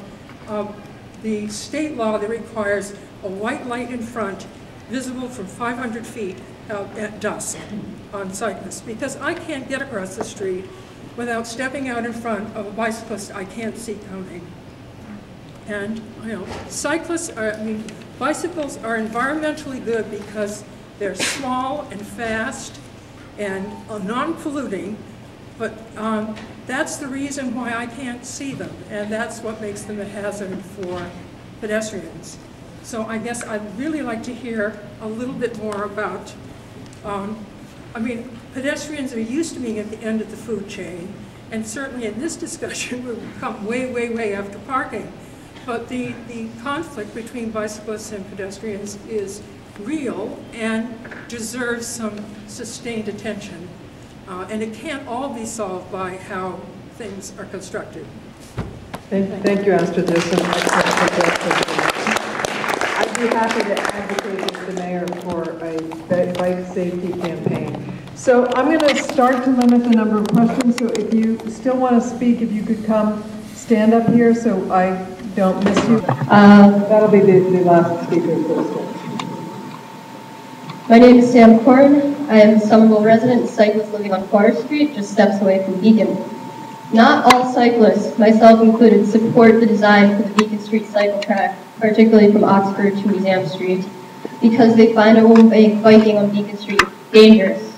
the state law that requires a white light in front visible from 500 feet at dusk on cyclists, because I can't get across the street without stepping out in front of a bicyclist I can't see coming. And bicycles are environmentally good because they're small and fast and non-polluting, but that's the reason why I can't see them, and that's what makes them a hazard for pedestrians. So I guess I'd really like to hear a little bit more about, pedestrians are used to being at the end of the food chain, and certainly in this discussion we've come way, way, way after parking. But the conflict between bicyclists and pedestrians is real and deserves some sustained attention. And it can't all be solved by how things are constructed. Thank you, Astrid. There's some excellent suggestions. I'd be happy to advocate with the mayor for a bike safety campaign. So I'm going to start to limit the number of questions. So if you still want to speak, if you could come stand up here so I don't miss you. That'll be the last speaker first. My name is Sam Coren. I am a Somerville resident and cyclist living on Forest Street, just steps away from Beacon. Not all cyclists, myself included, support the design for the Beacon Street cycle track, particularly from Oxford to Museum Street, because they find it will make biking on Beacon Street dangerous.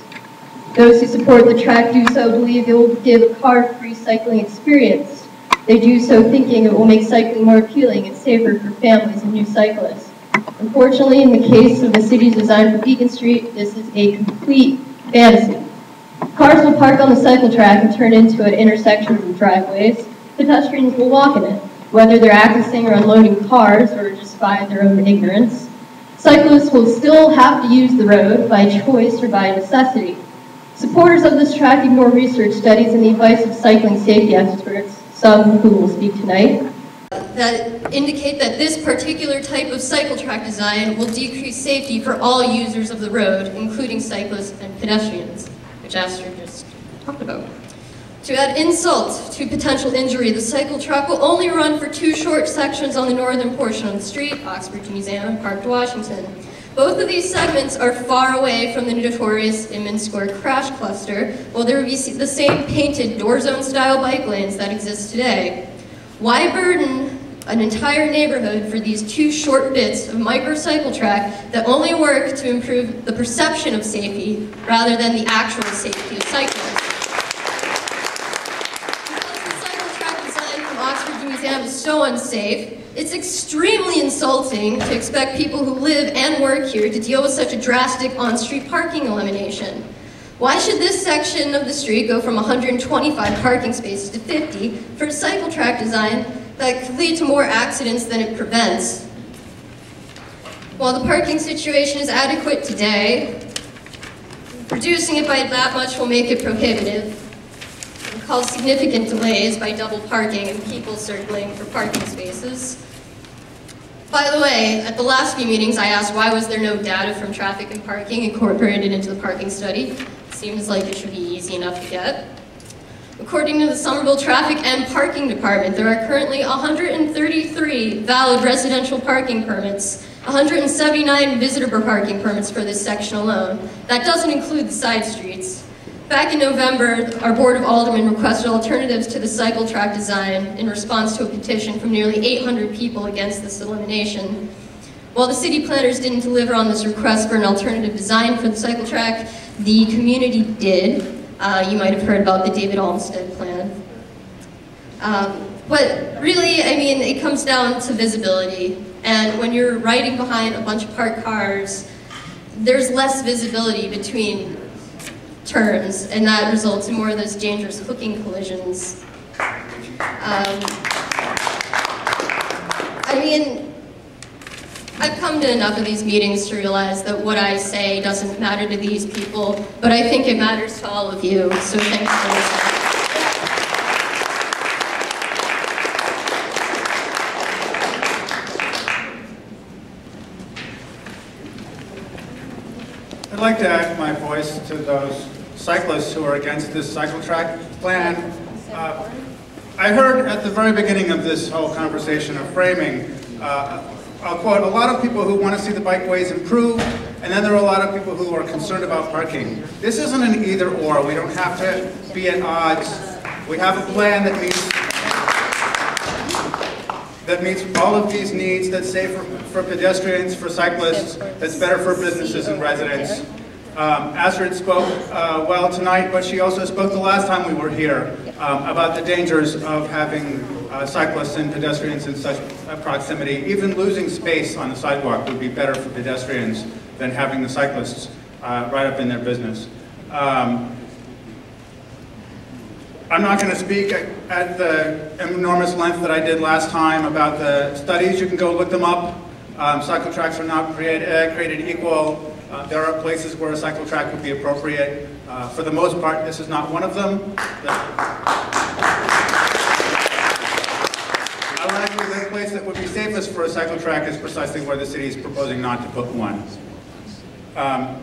Those who support the track do so believe it will give a car-free cycling experience. They do so thinking it will make cycling more appealing and safer for families and new cyclists. Unfortunately, in the case of the city's design for Beacon Street, this is a complete fantasy. Cars will park on the cycle track and turn into an intersection of driveways. Pedestrians will walk in it, whether they're accessing or unloading cars or just by their own ignorance. Cyclists will still have to use the road by choice or by necessity. Supporters of this track ignore research studies and the advice of cycling safety experts, some who will speak tonight, that indicate that this particular type of cycle track design will decrease safety for all users of the road, including cyclists and pedestrians, which Astrid just talked about. To add insult to potential injury, the cycle track will only run for 2 short sections on the northern portion of the street, Oxford to Museum and Park to Washington. Both of these segments are far away from the notorious Inman Square crash cluster, while there will be the same painted door zone style bike lanes that exist today. Why burden an entire neighborhood for these 2 short bits of microcycle track that only work to improve the perception of safety rather than the actual safety of cyclists? Because the cycle track design from Oxford to Museum is so unsafe, it's extremely insulting to expect people who live and work here to deal with such a drastic on-street parking elimination. Why should this section of the street go from 125 parking spaces to 50 for a cycle track design that could lead to more accidents than it prevents? While the parking situation is adequate today, reducing it by that much will make it prohibitive and cause significant delays by double parking and people circling for parking spaces. By the way, at the last few meetings I asked why was there no data from traffic and parking incorporated into the parking study. It seems like it should be easy enough to get. According to the Somerville Traffic and Parking Department, there are currently 133 valid residential parking permits, 179 visitor parking permits for this section alone. That doesn't include the side streets. Back in November, our Board of Aldermen requested alternatives to the cycle track design in response to a petition from nearly 800 people against this elimination. While the city planners didn't deliver on this request for an alternative design for the cycle track, the community did. You might have heard about the David Olmsted plan. But really, I mean, it comes down to visibility. And when you're riding behind a bunch of parked cars, there's less visibility between turns, and that results in more of those dangerous hooking collisions. I mean, I've come to enough of these meetings to realize that what I say doesn't matter to these people, but I think it matters to all of you, so thanks for listening. I'd like to add my voice to those cyclists who are against this cycle track plan. I heard at the very beginning of this whole conversation of framing, I'll quote, a lot of people who want to see the bikeways improve, and then there are a lot of people who are concerned about parking. This isn't an either or. We don't have to be at odds. We have a plan that meets all of these needs, that's safe for pedestrians, for cyclists, that's better for businesses and residents. Astrid spoke well tonight, but she also spoke the last time we were here about the dangers of having cyclists and pedestrians in such proximity. Even losing space on the sidewalk would be better for pedestrians than having the cyclists right up in their business. I'm not going to speak at the enormous length that I did last time about the studies. You can go look them up. Cycle tracks are not created equal. There are places where a cycle track would be appropriate. For the most part, this is not one of them. Ironically, the place that would be safest for a cycle track is precisely where the city is proposing not to put one. And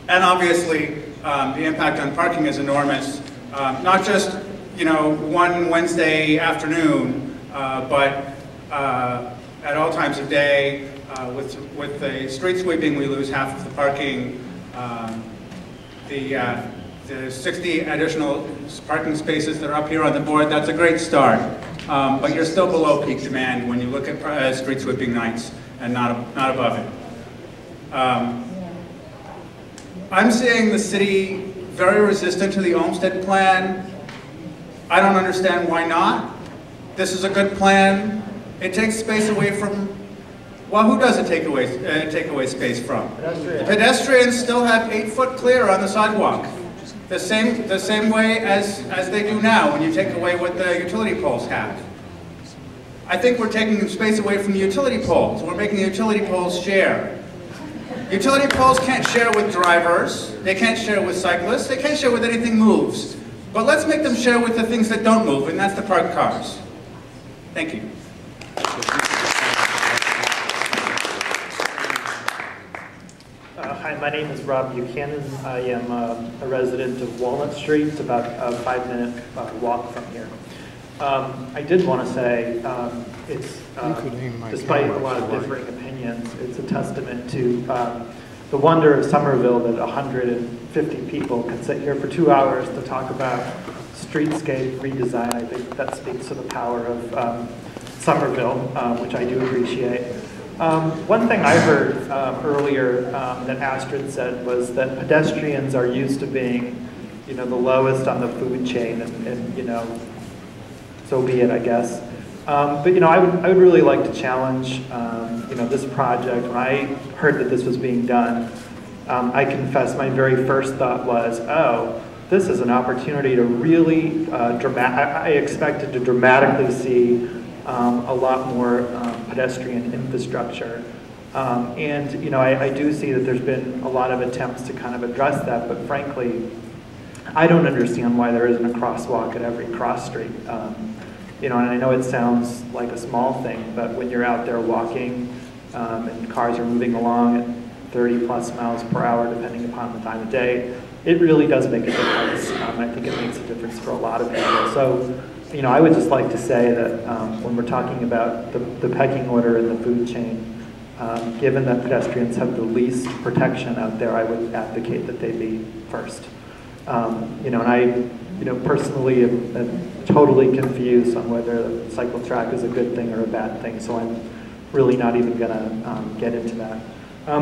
obviously, the impact on parking is enormous. Not just, one Wednesday afternoon, but at all times of day. With the street sweeping, we lose half of the parking. The the 60 additional parking spaces that are up here on the board, that's a great start. But you're still below peak demand when you look at street sweeping nights and not above it. I'm seeing the city very resistant to the Olmsted plan. I don't understand why not. This is a good plan. It takes space away from, well, who does it take away space from? The pedestrians still have 8 foot clear on the sidewalk. The same way as they do now when you take away what the utility poles have. I think we're taking space away from the utility poles. We're making the utility poles share. Utility poles can't share with drivers, they can't share with cyclists, they can't share with anything moves. But let's make them share with the things that don't move, and that's the parked cars. Thank you. Hi, my name is Rob Buchanan. I am a resident of Walnut Street. It's about a 5-minute walk from here. I did want to say, despite a lot of differing opinions, it's a testament to the wonder of Somerville that 150 people can sit here for 2 hours to talk about streetscape redesign. I think that speaks to the power of Somerville, which I do appreciate. One thing I heard earlier that Astrid said was that pedestrians are used to being, the lowest on the food chain, and so be it, I guess. But I would really like to challenge, this project. When I heard that this was being done, I confess my very first thought was, oh, this is an opportunity to really I expected to dramatically see a lot more pedestrian infrastructure. And I do see that there's been a lot of attempts to kind of address that, but frankly, I don't understand why there isn't a crosswalk at every cross street. And I know it sounds like a small thing, but when you're out there walking and cars are moving along at 30 plus miles per hour, depending upon the time of day, it really does make a difference. I think it makes a difference for a lot of people. So, I would just like to say that when we're talking about the pecking order in the food chain, given that pedestrians have the least protection out there, I would advocate that they be first. And I, personally am totally confused on whether the cycle track is a good thing or a bad thing, so I'm really not even going to get into that.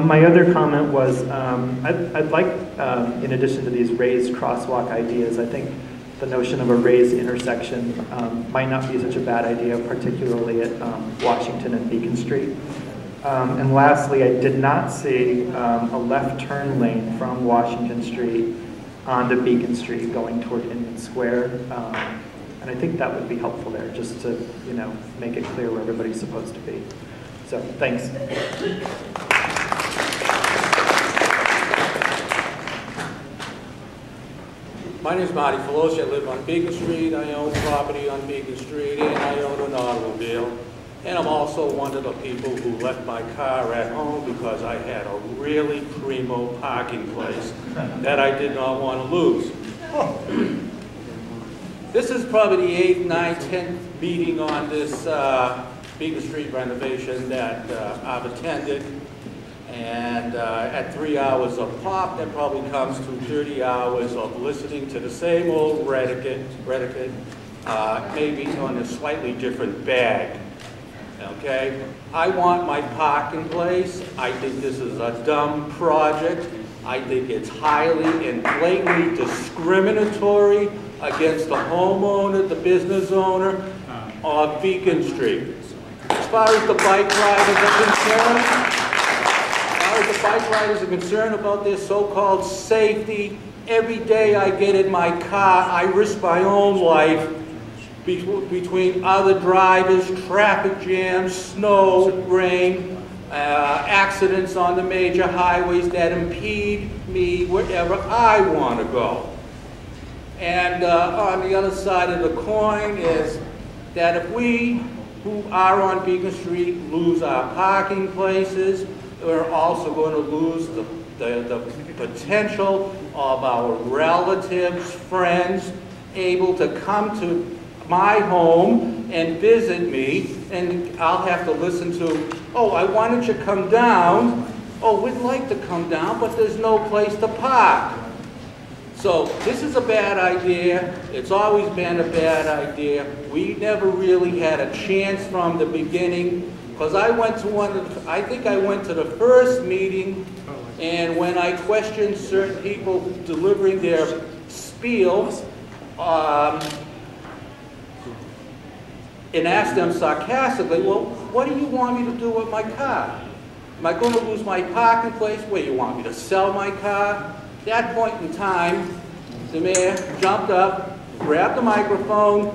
My other comment was, I'd like, in addition to these raised crosswalk ideas, I think the notion of a raised intersection might not be such a bad idea, particularly at Washington and Beacon Street. And lastly, I did not see a left turn lane from Washington Street onto Beacon Street going toward Inman Square. And I think that would be helpful there, just to, make it clear where everybody's supposed to be. So, thanks. My name is Marty Filosi. I live on Beacon Street. I own property on Beacon Street, and I own an automobile. And I'm also one of the people who left my car at home because I had a really primo parking place that I did not want to lose. This is probably the 8th, 9th, 10th meeting on this Beacon Street renovation that I've attended. And at 3 hours of pop, that probably comes to 30 hours of listening to the same old rhetoric, maybe on a slightly different bag. Okay? I want my parking place. I think this is a dumb project. I think it's highly and blatantly discriminatory against the homeowner, the business owner of Beacon Street. As far as the bike riders are concerned, about their so-called safety, every day I get in my car, I risk my own life between other drivers, traffic jams, snow, rain, accidents on the major highways that impede me wherever I want to go. And on the other side of the coin is that if we who are on Beacon Street lose our parking places, we're also going to lose the potential of our relatives, friends, able to come to my home and visit me, and I'll have to listen to, oh, why don't you come down? Oh, we'd like to come down, but there's no place to park. So this is a bad idea. It's always been a bad idea. We never really had a chance from the beginning, because I went to I think I went to the first meeting, and when I questioned certain people delivering their spiel, and asked them sarcastically, well, what do you want me to do with my car? Am I going to lose my parking place? Where, you want me to sell my car? At that point in time, the mayor jumped up, grabbed the microphone,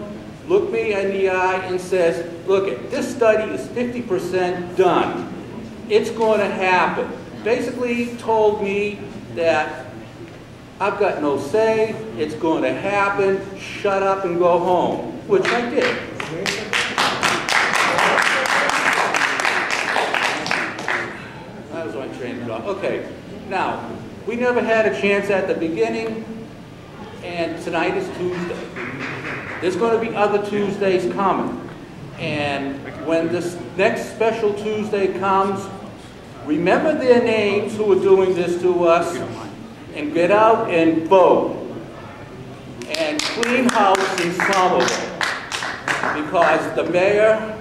looked me in the eye and says, look, this study is 50% done. It's going to happen. Basically told me that I've got no say, it's going to happen, shut up and go home, which I did. That was my train of thought. Okay, now, we never had a chance at the beginning, and tonight is Tuesday. There's going to be other Tuesdays coming. And when this next special Tuesday comes, remember their names who are doing this to us, and get out and vote. And clean house in Somerville. Because the mayor,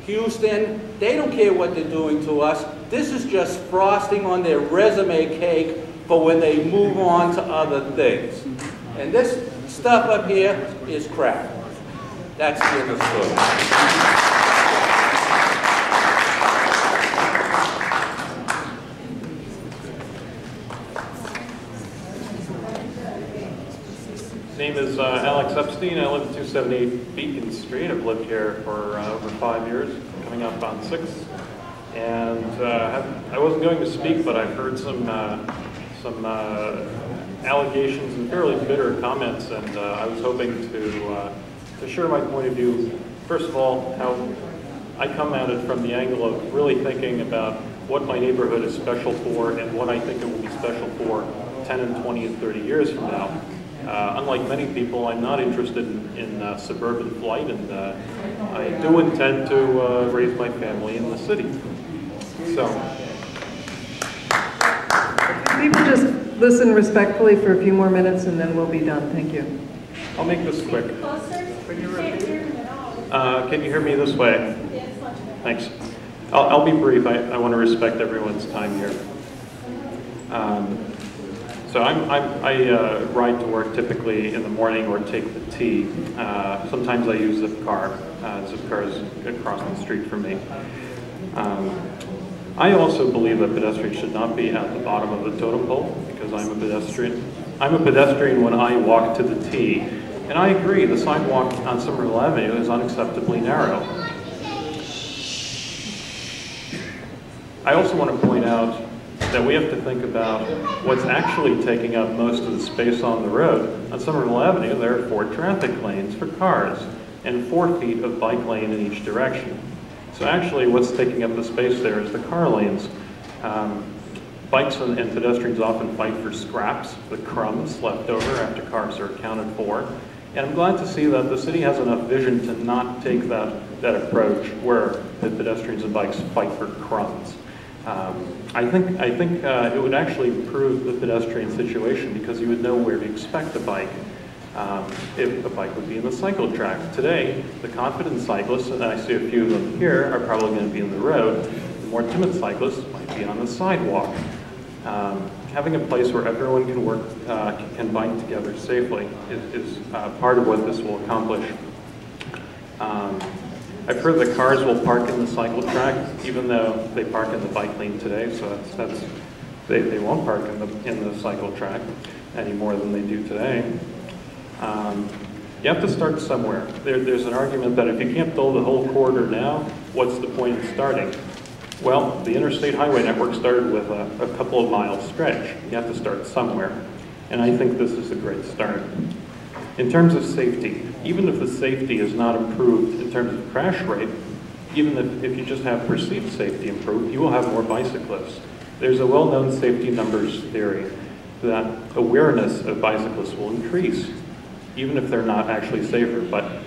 Houston, they don't care what they're doing to us. This is just frosting on their resume cake for when they move on to other things. And this stuff up here is crap. That's the end of the story. Name is Alex Epstein. I live at 278 Beacon Street. I've lived here for over 5 years, coming up on 6. And I wasn't going to speak, but I've heard some allegations and fairly bitter comments, and I was hoping to share my point of view. First of all, how I come at it from the angle of really thinking about what my neighborhood is special for and what I think it will be special for 10 and 20 and 30 years from now. Unlike many people, I'm not interested in suburban flight, and I do intend to raise my family in the city. So, people just listen respectfully for a few more minutes, and then we'll be done. Thank you. I'll make this quick. Can you hear me this way? Thanks. I'll be brief. I want to respect everyone's time here. So I ride to work typically in the morning or take the T. Sometimes I use Zipcar. Zipcar is across the street from me. I also believe that pedestrians should not be at the bottom of the totem pole, because I'm a pedestrian. I'm a pedestrian when I walk to the T. And I agree, the sidewalk on Somerville Avenue is unacceptably narrow. I also want to point out that we have to think about what's actually taking up most of the space on the road. On Somerville Avenue, there are 4 traffic lanes for cars and 4 feet of bike lane in each direction. So actually what's taking up the space there is the car lanes. Bikes and pedestrians often fight for scraps, the crumbs left over after cars are accounted for. And I'm glad to see that the city has enough vision to not take that approach where the pedestrians and bikes fight for crumbs. I think it would actually improve the pedestrian situation, because you would know where to expect a bike. If a bike would be in the cycle track. Today, the confident cyclists, and I see a few of them here, are probably going to be in the road. The more timid cyclists might be on the sidewalk. Having a place where everyone can work, can bike together safely is part of what this will accomplish. I've heard that cars will park in the cycle track, even though they park in the bike lane today, so they won't park in the cycle track any more than they do today. You have to start somewhere. There's an argument that if you can't build the whole corridor now, what's the point in starting? Well, the interstate highway network started with a couple of miles stretch. You have to start somewhere, and I think this is a great start. In terms of safety, even if the safety is not improved in terms of crash rate, even if you just have perceived safety improved, you will have more bicyclists. There's a well-known safety numbers theory that awareness of bicyclists will increase, even if they're not actually safer. But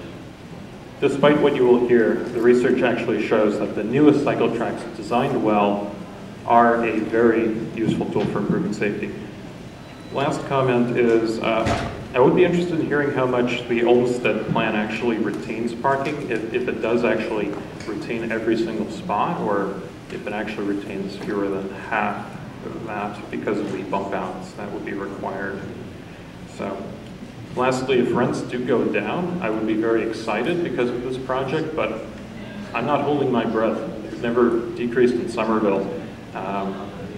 despite what you will hear, the research actually shows that the newest cycle tracks designed well are a very useful tool for improving safety. Last comment is, I would be interested in hearing how much the Olmsted plan actually retains parking, if it does actually retain every single spot, or if it actually retains fewer than half of that because of the bump outs that would be required. So, lastly, if rents do go down, I would be very excited because of this project, but I'm not holding my breath. It's never decreased in Somerville,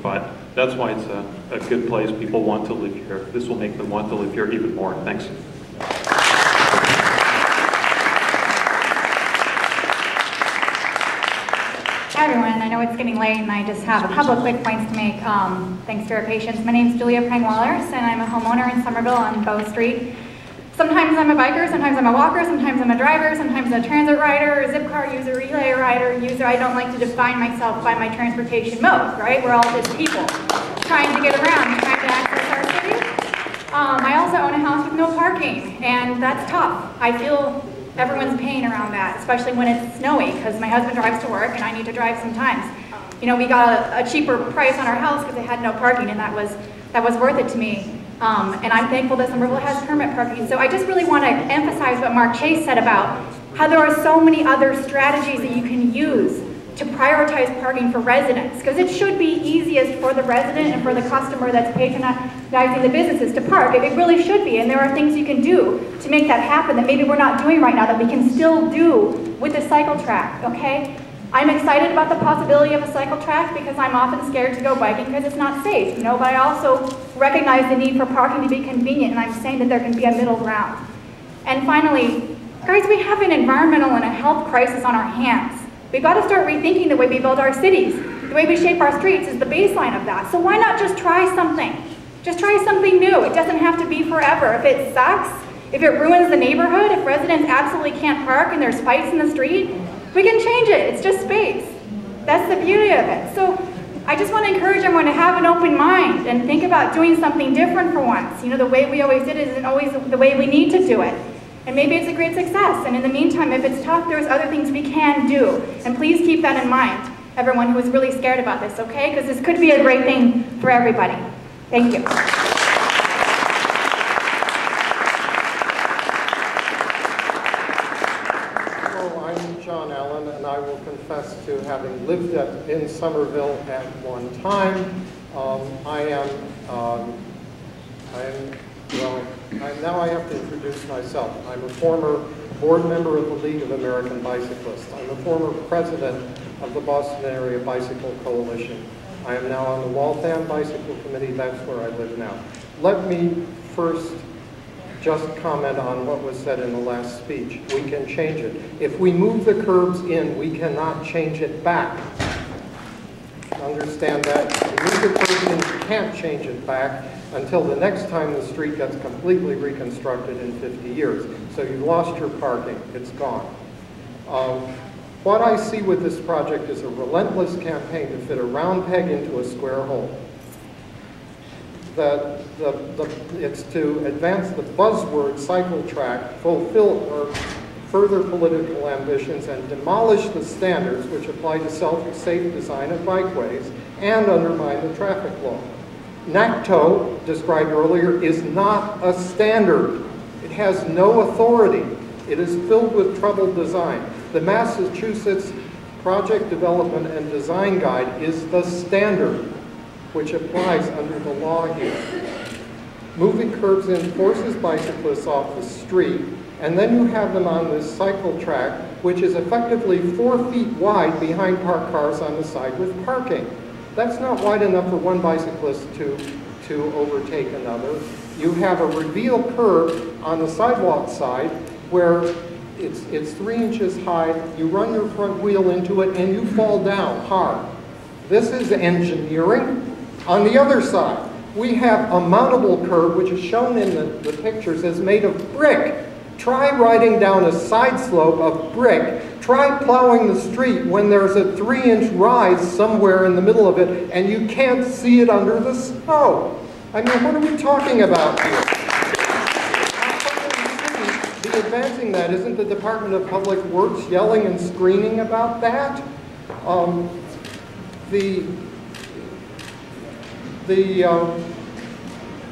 but that's why it's a good place. People want to live here. This will make them want to live here even more. Thanks. Hi everyone, I know it's getting late and I just have a couple of quick points to make. Thanks for your patience. My name is Julia Prang-Wallers and I'm a homeowner in Somerville on Bow Street. Sometimes I'm a biker, sometimes I'm a walker, sometimes I'm a driver, sometimes a transit rider, a zip car user, relay rider, user. I don't like to define myself by my transportation mode, right? We're all just people trying to get around, trying to access our city. I also own a house with no parking, and that's tough. I feel everyone's pain around that, especially when it's snowy, because my husband drives to work and I need to drive sometimes. You know, we got a cheaper price on our house because it had no parking, and that was worth it to me. And I'm thankful that Somerville has permit parking. So I just really want to emphasize what Mark Chase said about how there are so many other strategies that you can use to prioritize parking for residents, because it should be easiest for the resident and for the customer that's patronizing the businesses to park. It really should be, and there are things you can do to make that happen that maybe we're not doing right now that we can still do with the cycle track, okay? I'm excited about the possibility of a cycle track because I'm often scared to go biking because it's not safe, you know, but I also recognize the need for parking to be convenient, and I'm saying that there can be a middle ground. And finally, guys, we have an environmental and a health crisis on our hands. We've got to start rethinking the way we build our cities. The way we shape our streets is the baseline of that. So why not just try something? Just try something new. It doesn't have to be forever. If it sucks, if it ruins the neighborhood, if residents absolutely can't park and there's fights in the street, we can change it. It's just space. That's the beauty of it. So I just want to encourage everyone to have an open mind and think about doing something different for once. You know, the way we always did it isn't always the way we need to do it. And maybe it's a great success. And in the meantime, if it's tough, there's other things we can do. And please keep that in mind, everyone who is really scared about this, okay? Because this could be a great thing for everybody. Thank you. And I will confess to having lived in Somerville at one time. Now I have to introduce myself. I'm a former board member of the League of American Bicyclists. I'm a former president of the Boston Area Bicycle Coalition. I am now on the Waltham Bicycle Committee. That's where I live now. Let me first just comment on what was said in the last speech. We can change it. If we move the curbs in, we cannot change it back. Understand that? If we move the curbs in, you can't change it back until the next time the street gets completely reconstructed in 50 years. So you've lost your parking. It's gone. What I see with this project is a relentless campaign to fit a round peg into a square hole. It's to advance the buzzword cycle track, fulfill or further political ambitions, and demolish the standards which apply to safe design of bikeways and undermine the traffic law. NACTO, described earlier, is not a standard. It has no authority. It is filled with troubled design. The Massachusetts Project Development and Design Guide is the standard which applies under the law here. Moving curbs in forces bicyclists off the street, and then you have them on this cycle track, which is effectively 4 feet wide behind parked cars on the side with parking. That's not wide enough for one bicyclist to overtake another. You have a reveal curb on the sidewalk side where it's 3 inches high, you run your front wheel into it, and you fall down hard. This is engineering. On the other side, we have a mountable curb, which is shown in the pictures as made of brick. Try riding down a side slope of brick. Try plowing the street when there's a 3-inch rise somewhere in the middle of it and you can't see it under the snow. I mean, what are we talking about here? The advancing that, isn't the Department of Public Works yelling and screaming about that?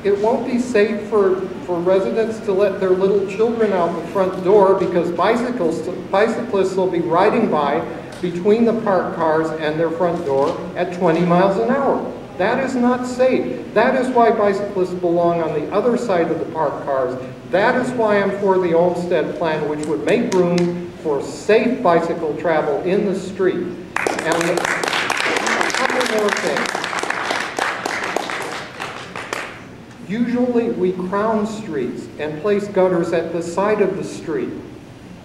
It won't be safe for residents to let their little children out the front door because bicyclists will be riding by between the parked cars and their front door at 20 miles an hour. That is not safe. That is why bicyclists belong on the other side of the parked cars. That is why I'm for the Olmsted plan, which would make room for safe bicycle travel in the street. And a couple more things. Usually we crown streets and place gutters at the side of the street.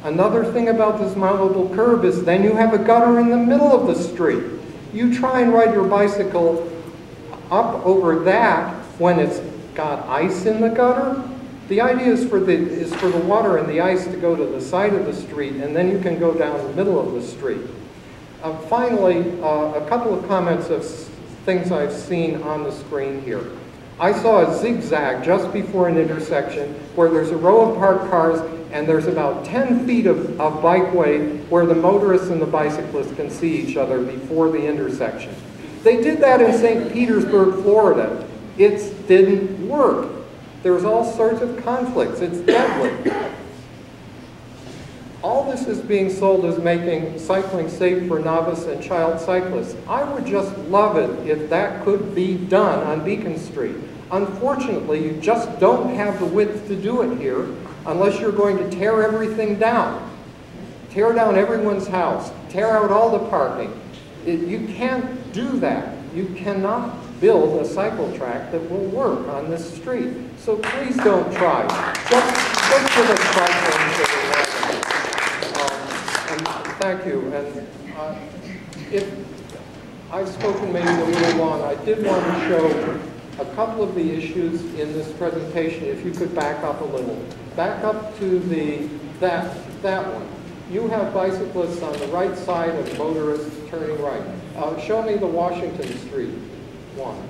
Another thing about this mountable curb is then you have a gutter in the middle of the street. You try and ride your bicycle up over that when it's got ice in the gutter. The idea is for the water and the ice to go to the side of the street, and then you can go down the middle of the street. Finally, a couple of comments of things I've seen on the screen here. I saw a zigzag just before an intersection where there's a row of parked cars and there's about 10 feet of bikeway where the motorists and the bicyclists can see each other before the intersection. They did that in St. Petersburg, Florida. It didn't work. There's all sorts of conflicts. It's deadly. All this is being sold as making cycling safe for novice and child cyclists. I would just love it if that could be done on Beacon Street. Unfortunately, you just don't have the width to do it here unless you're going to tear everything down. Tear down everyone's house. Tear out all the parking. You can't do that. You cannot build a cycle track that will work on this street. So please don't try. Just give us cycling. Thank you. And if I've spoken maybe a little long, I did want to show a couple of the issues in this presentation. If you could back up a little. Back up to that one. You have bicyclists on the right side of motorists turning right. Show me the Washington Street one.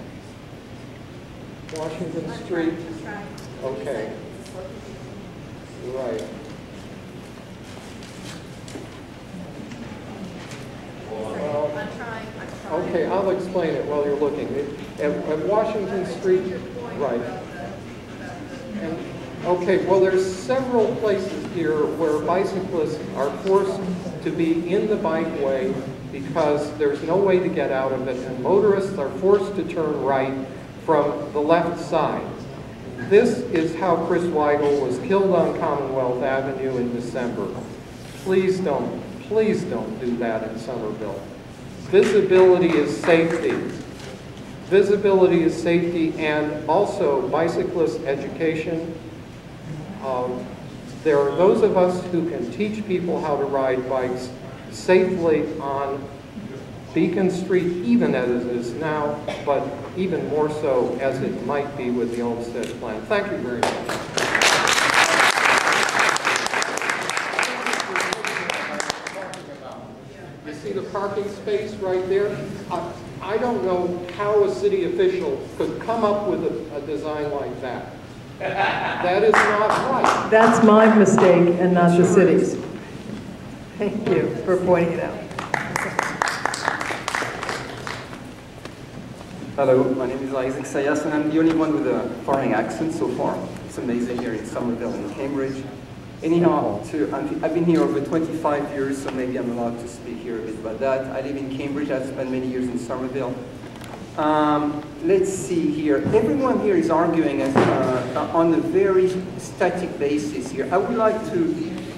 Washington Street. Okay. Right. Well, okay, I'll explain it while you're looking. At Washington Street, right. And, okay, well, there's several places here where bicyclists are forced to be in the bikeway because there's no way to get out of it, and motorists are forced to turn right from the left side. This is how Chris Weigel was killed on Commonwealth Avenue in December. Please don't do that in Somerville. Visibility is safety. Visibility is safety, and also bicyclist education. There are those of us who can teach people how to ride bikes safely on Beacon Street, even as it is now, but even more so as it might be with the Olmsted plan. Thank you very much. You see the parking space right there? I don't know how a city official could come up with a design like that. That is not right. That's my mistake and not the city's. Thank you for pointing it out. Hello, my name is Isaac Sayas, and I'm the only one with a foreign accent so far. It's amazing here in Somerville and Cambridge. Anyhow, I've been here over 25 years, so maybe I'm allowed to speak here a bit about that. I live in Cambridge. I've spent many years in Somerville. Let's see here. Everyone here is arguing on a very static basis here. I would like to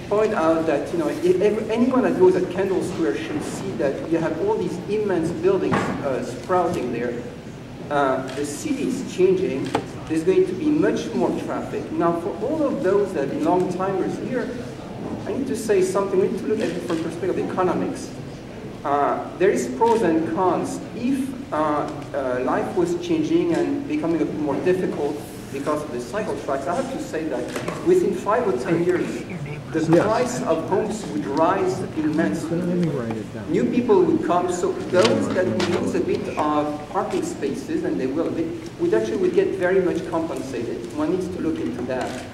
point out that, you know, anyone that goes at Kendall Square should see that you have all these immense buildings sprouting there. The city is changing. There's going to be much more traffic. Now, for all of those that are long-timers here, I need to say something. We need to look at it from the perspective of economics. There is pros and cons. If life was changing and becoming a bit more difficult because of the cycle tracks, I have to say that within 5 or 10 years, the price of homes would rise immensely. New people would come, so those that lose a bit of parking spaces, and they will a bit, would get very much compensated. One needs to look into that.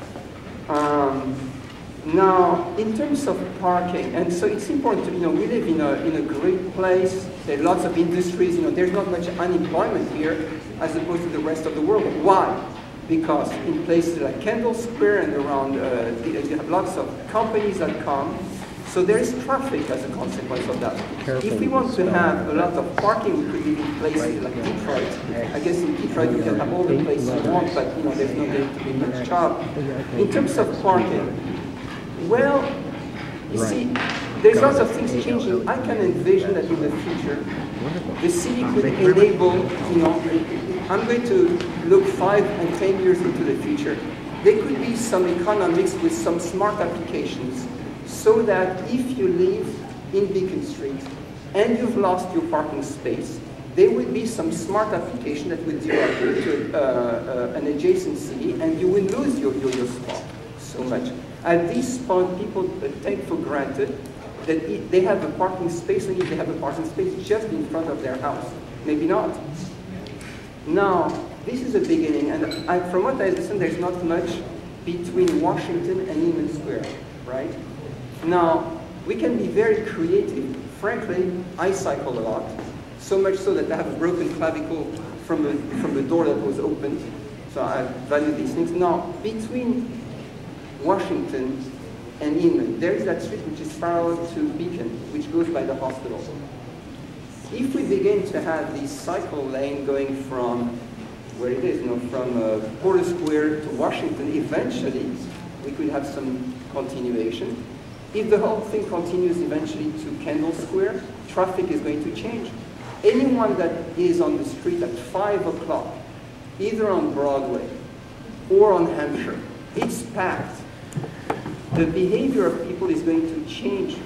Now, in terms of parking, and so it's important to, you know, we live in a great place. There are lots of industries. You know, there's not much unemployment here as opposed to the rest of the world. Why? because in places like Kendall Square and around, you have lots of companies that come, so there is traffic as a consequence of that. If we want to have a lot of parking, we could live in places like Detroit. I guess in Detroit you can have all the places you want, but there's not going to be much job. In terms of parking, well, you see, there's lots of things changing. I can envision that in the future, the city could enable, I'm going to look 5 and 10 years into the future. There could be some economics with some smart applications so that if you live in Beacon Street and you've lost your parking space, there would be some smart application that would direct you to an adjacent city and you will lose your spot so much. At this point, people take for granted that they have a parking space, and if they have a parking space just in front of their house. Maybe not. Now, this is a beginning, and from what I understand, there's not much between Washington and Union Square, right? Now, we can be very creative. Frankly, I cycle a lot, so much so that I have a broken clavicle from the door that was opened, so I value these things. Now, between Washington and Inman, there is that street which is parallel to Beacon, which goes by the hospital. If we begin to have this cycle lane going from where it is, from Porter Square to Washington, eventually we could have some continuation. If the whole thing continues eventually to Kendall Square, traffic is going to change. Anyone that is on the street at 5 o'clock, either on Broadway or on Hampshire, it's packed. The behavior of people is going to change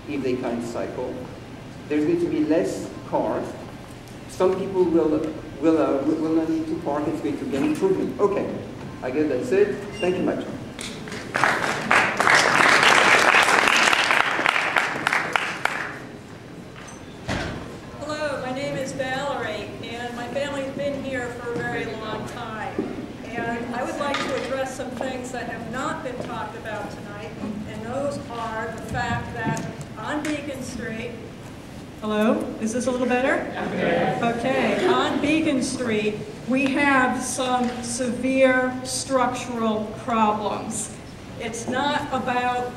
if they can't cycle. There's going to be less cars. Some people will not need to park. It's going to be an improvement. Okay, I guess that's it. Thank you much. Hello, my name is Valerie, and my family's been here for a very long time. And I would like to address some things that have not been talked about tonight, and those are the fact that on Beacon Street, hello, is this a little better? Okay, on Beacon Street, we have some severe structural problems. It's not about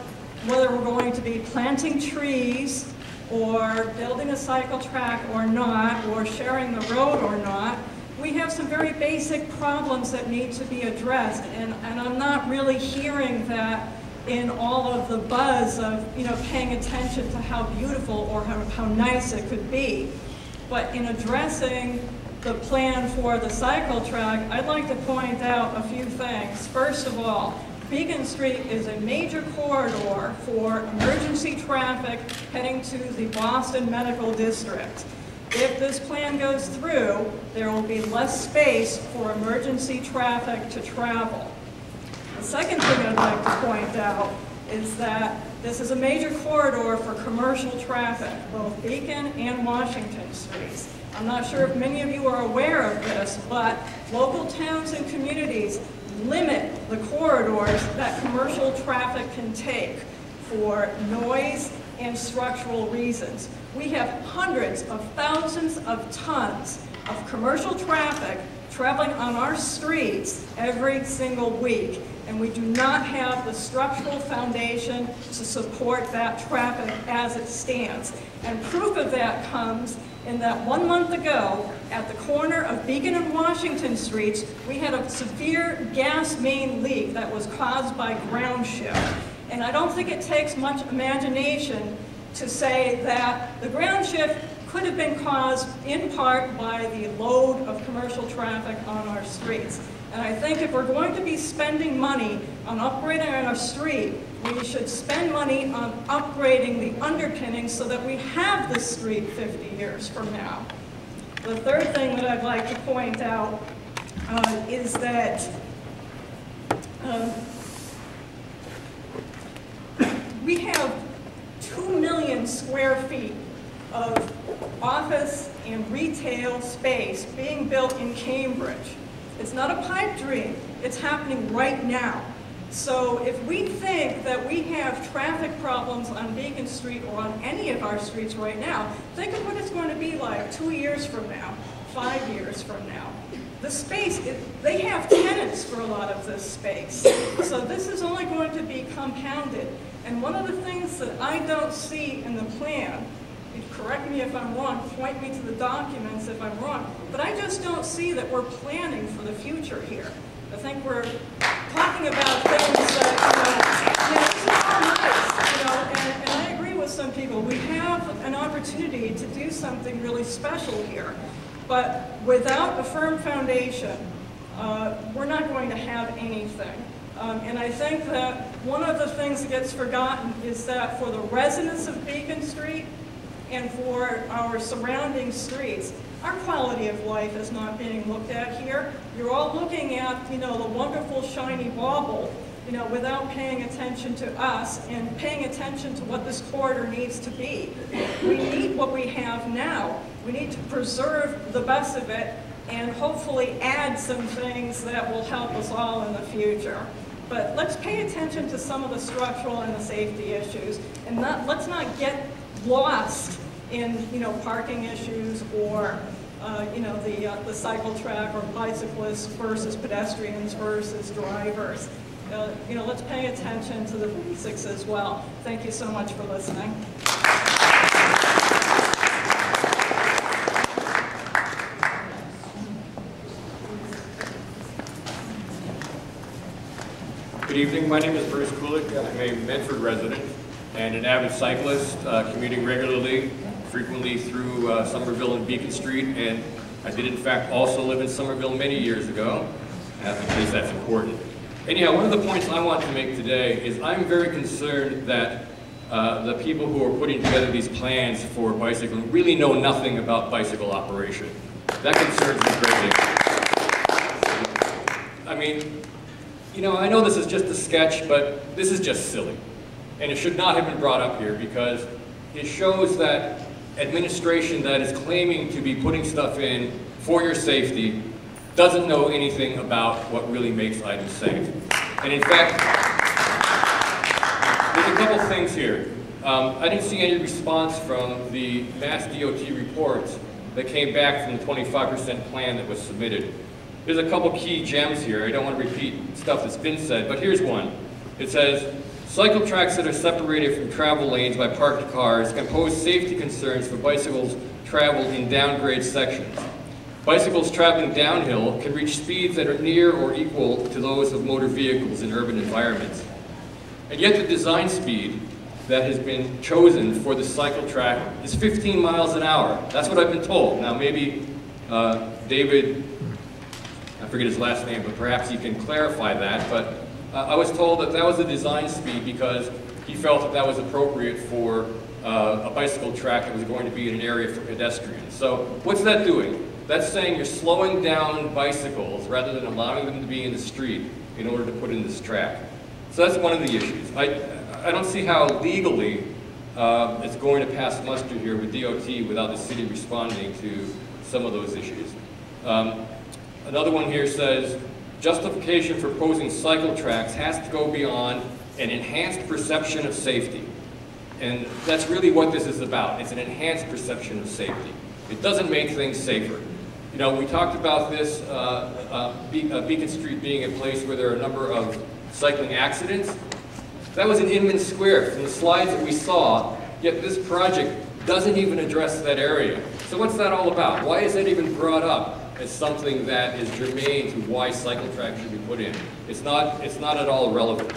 whether we're going to be planting trees or building a cycle track or not, or sharing the road or not. We have some very basic problems that need to be addressed, and I'm not really hearing that in all of the buzz of paying attention to how beautiful or how nice it could be. But in addressing the plan for the cycle track, I'd like to point out a few things. First of all, Beacon Street is a major corridor for emergency traffic heading to the Boston Medical District. If this plan goes through, there will be less space for emergency traffic to travel. The second thing I'd like to point out is that this is a major corridor for commercial traffic, both Beacon and Washington Streets. I'm not sure if many of you are aware of this, but local towns and communities limit the corridors that commercial traffic can take for noise and structural reasons. We have hundreds of thousands of tons of commercial traffic traveling on our streets every single week, and we do not have the structural foundation to support that traffic as it stands. And proof of that comes in that 1 month ago, at the corner of Beacon and Washington Streets, we had a severe gas main leak that was caused by ground shift. And I don't think it takes much imagination to say that the ground shift could have been caused in part by the load of commercial traffic on our streets. And I think if we're going to be spending money on upgrading our street, we should spend money on upgrading the underpinnings so that we have this street 50 years from now. The third thing that I'd like to point out is that we have 2 million square feet of office and retail space being built in Cambridge. It's not a pipe dream, it's happening right now. So if we think that we have traffic problems on Beacon Street or on any of our streets right now, think of what it's going to be like 2 years from now, 5 years from now. The space, they have tenants for a lot of this space. So this is only going to be compounded. And one of the things that I don't see in the plan, correct me if I'm wrong, point me to the documents if I'm wrong, but I just don't see that we're planning for the future here. I think we're talking about things that, and I agree with some people. We have an opportunity to do something really special here, but without a firm foundation, we're not going to have anything. And I think that one of the things that gets forgotten is that for the residents of Beacon Street and for our surrounding streets, our quality of life is not being looked at here. You're all looking at, the wonderful shiny bauble, without paying attention to us and paying attention to what this corridor needs to be. We need what we have now. We need to preserve the best of it and hopefully add some things that will help us all in the future. But let's pay attention to some of the structural and the safety issues, and let's not get lost in parking issues or the cycle track or bicyclists versus pedestrians versus drivers. Let's pay attention to the basics as well. Thank you so much for listening. Good evening, my name is Bruce Kulik. I'm a Medford resident and an avid cyclist, commuting regularly, frequently through Somerville and Beacon Street, and I did in fact also live in Somerville many years ago, because that's important. Anyhow, one of the points I want to make today is I'm very concerned that the people who are putting together these plans for bicycling really know nothing about bicycle operation. That concerns me greatly. I mean, I know this is just a sketch, but this is just silly. And it should not have been brought up here because it shows that administration that is claiming to be putting stuff in for your safety doesn't know anything about what really makes items safe. And in fact, there's a couple things here. I didn't see any response from the Mass DOT reports that came back from the 25% plan that was submitted. There's a couple key gems here. I don't want to repeat stuff that's been said, but here's one. It says, cycle tracks that are separated from travel lanes by parked cars can pose safety concerns for bicycles traveled in downgrade sections. Bicycles traveling downhill can reach speeds that are near or equal to those of motor vehicles in urban environments. And yet the design speed that has been chosen for the cycle track is 15 miles an hour. That's what I've been told. Now maybe David, I forget his last name, but perhaps he can clarify that. But I was told that that was the design speed because he felt that that was appropriate for a bicycle track that was going to be in an area for pedestrians. So what's that doing? That's saying you're slowing down bicycles rather than allowing them to be in the street in order to put in this track. So that's one of the issues. I don't see how legally it's going to pass muster here with DOT without the city responding to some of those issues. Another one here says, justification for posing cycle tracks has to go beyond an enhanced perception of safety. And that's really what this is about. It's an enhanced perception of safety. It doesn't make things safer. We talked about this, Beacon Street being a place where there are a number of cycling accidents. That was in Inman Square from the slides that we saw, yet this project doesn't even address that area. So what's that all about? Why is that even brought up as something that is germane to why cycle tracks should be put in? It's not at all relevant.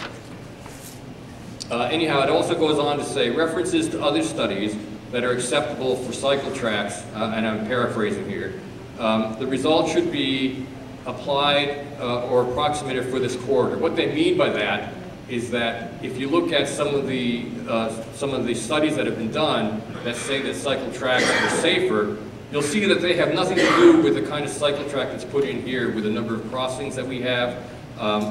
Anyhow, it also goes on to say references to other studies that are acceptable for cycle tracks, and I'm paraphrasing here. The results should be applied or approximated for this corridor. What they mean by that is that if you look at some of the studies that have been done that say that cycle tracks are safer, you'll see that they have nothing to do with the kind of cycle track that's put in here, with the number of crossings that we have,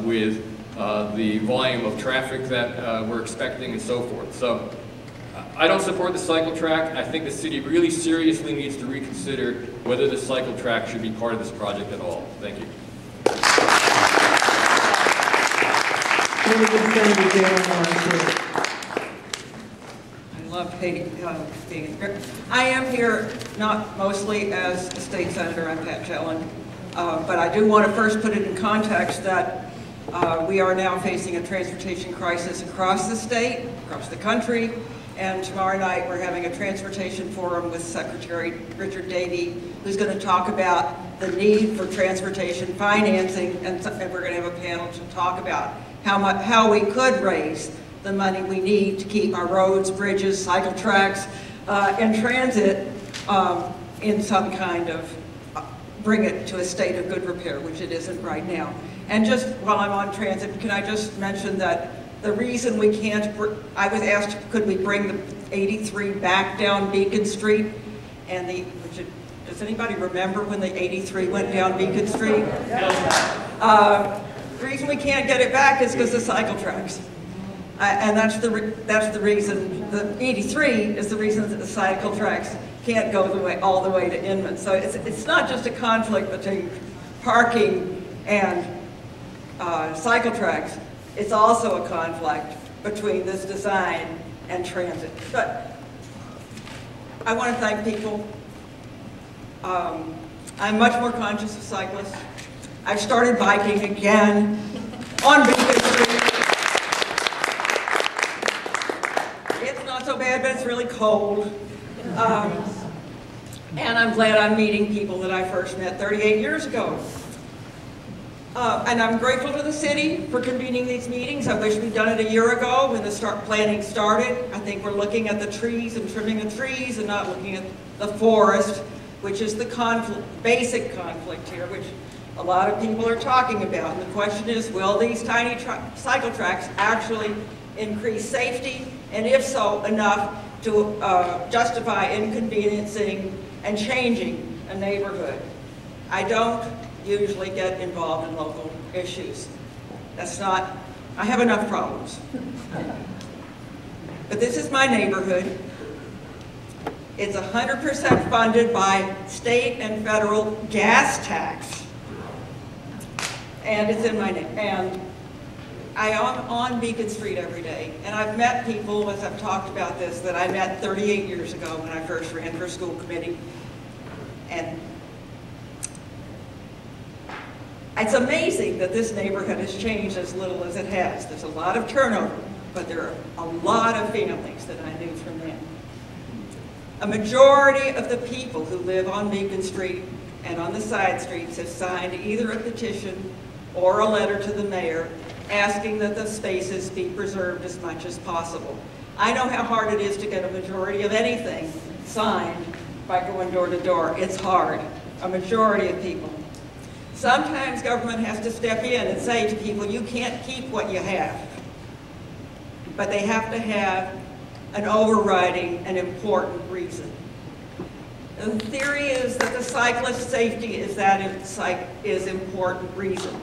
with the volume of traffic that we're expecting and so forth. So I don't support the cycle track. I think the city really seriously needs to reconsider whether the cycle track should be part of this project at all. Thank you. love being here. I am here not mostly as a state senator. I'm Pat Jehlen, but I do want to first put it in context that we are now facing a transportation crisis across the state, across the country, and tomorrow night we're having a transportation forum with Secretary Richard Davey, who's going to talk about the need for transportation financing, and we're going to have a panel to talk about how we could raise the money we need to keep our roads, bridges, cycle tracks, and transit in some kind of, bring it to a state of good repair, which it isn't right now. And just while I'm on transit, can I just mention that the reason we can't, I was asked, could we bring the 83 back down Beacon Street? And does anybody remember when the 83 went down Beacon Street? The reason we can't get it back is because of cycle tracks. And that's the reason, the 83 is the reason that the cycle tracks can't go all the way to Inman. So it's not just a conflict between parking and cycle tracks, it's also a conflict between this design and transit. But I want to thank people. I'm much more conscious of cyclists. I've started biking again on Beacon Street. It's not so bad, but it's really cold. And I'm glad I'm meeting people that I first met 38 years ago. And I'm grateful to the city for convening these meetings. I wish we'd done it a year ago when the planning started. I think we're looking at the trees and trimming the trees and not looking at the forest, which is the basic conflict here, which a lot of people are talking about. And the question is, will these tiny cycle tracks actually increase safety? And if so, enough to justify inconveniencing and changing a neighborhood? I don't usually get involved in local issues. That's not, I have enough problems. But this is my neighborhood. It's 100% funded by state and federal gas tax. And it's in my name. And I am on Beacon Street every day. And I've met people, as I've talked about this, that I met 38 years ago when I first ran for school committee. And it's amazing that this neighborhood has changed as little as it has. There's a lot of turnover, but there are a lot of families that I knew from then. A majority of the people who live on Beacon Street and on the side streets have signed either a petition or a letter to the mayor asking that the spaces be preserved as much as possible. I know how hard it is to get a majority of anything signed by going door to door. It's hard. A majority of people. Sometimes government has to step in and say to people, you can't keep what you have. But they have to have an overriding and important reason. The theory is that the cyclist safety is important reason.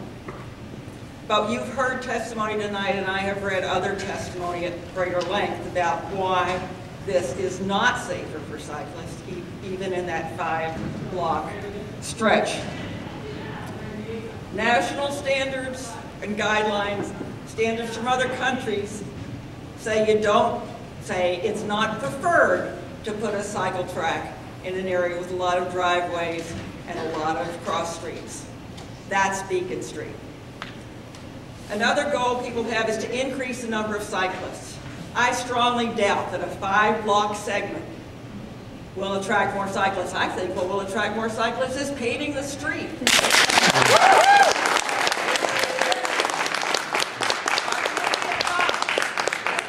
But you've heard testimony tonight, and I have read other testimony at greater length about why this is not safer for cyclists, even in that 5-block stretch. National standards and guidelines, standards from other countries, say it's not preferred to put a cycle track in an area with a lot of driveways and a lot of cross streets. That's Beacon Street. Another goal people have is to increase the number of cyclists. I strongly doubt that a 5-block segment will attract more cyclists. I think what will attract more cyclists is paving the street.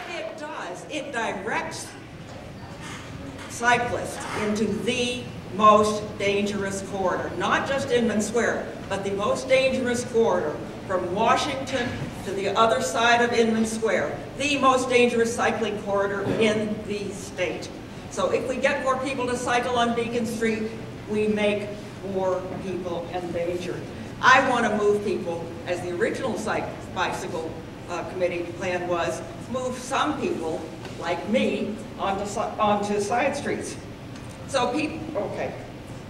It does. It directs cyclists into the most dangerous corridor, not just Inman Square, but the most dangerous corridor from Washington to the other side of Inman Square, the most dangerous cycling corridor in the state. So if we get more people to cycle on Beacon Street, we make more people endangered. I want to move people, as the original bicycle committee plan was, move some people, like me, onto side streets. So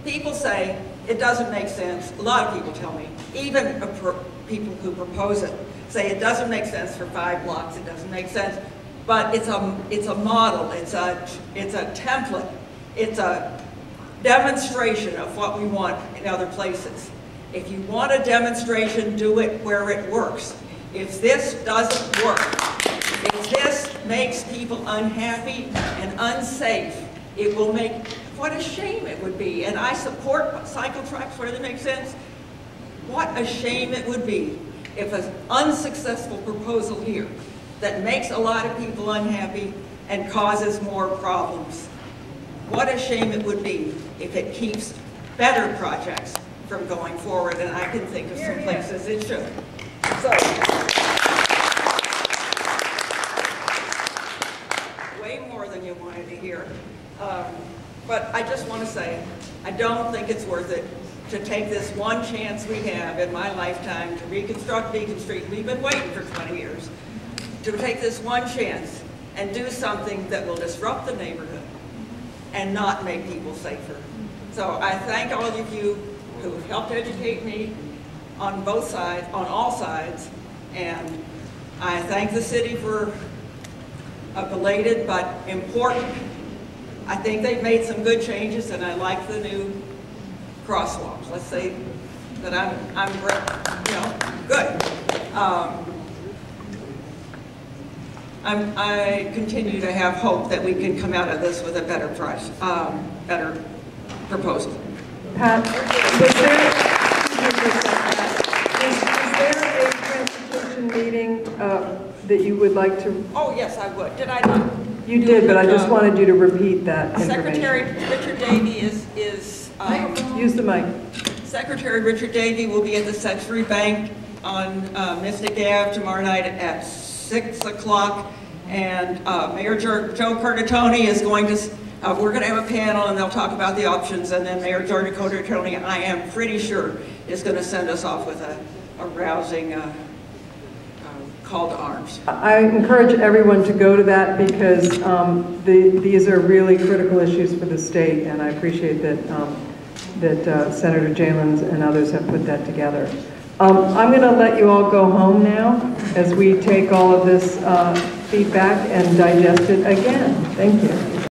people say it doesn't make sense. A lot of people tell me, even people who propose it, say it doesn't make sense for 5 blocks, it doesn't make sense. but it's a model, it's a template, it's a demonstration of what we want in other places. If you want a demonstration, do it where it works. If this doesn't work, if this makes people unhappy and unsafe, it will make, what a shame it would be. And I support cycle tracks where they make sense. What a shame it would be if an unsuccessful proposal here that makes a lot of people unhappy and causes more problems. What a shame it would be if it keeps better projects from going forward, and I can think of some places it should. So, way more than you wanted to hear. But I just want to say, I don't think it's worth it to take this one chance we have in my lifetime to reconstruct Beacon Street. We've been waiting for 20 years. To take this one chance and do something that will disrupt the neighborhood and not make people safer. So I thank all of you who have helped educate me on both sides, on all sides, and I thank the city for a belated but important. I think they've made some good changes, and I like the new crosswalks. Let's say that I'm good. I continue to have hope that we can come out of this with a better price, better proposal. Pat, is there a transportation meeting that you would like to? Oh, yes, I would. Did I not? You did, but I just wanted you to repeat that information. Secretary Richard Davey is use the mic. Secretary Richard Davey will be at the Century Bank on Mystic Ave tomorrow night at 6 o'clock, and Mayor Joe Curtatone is going to, we're going to have a panel and they'll talk about the options, and then Mayor Jordan Curtatone, I am pretty sure, is going to send us off with a rousing call to arms. I encourage everyone to go to that because these are really critical issues for the state, and I appreciate that, Senator Jehlen and others have put that together. I'm going to let you all go home now as we take all of this feedback and digest it again. Thank you.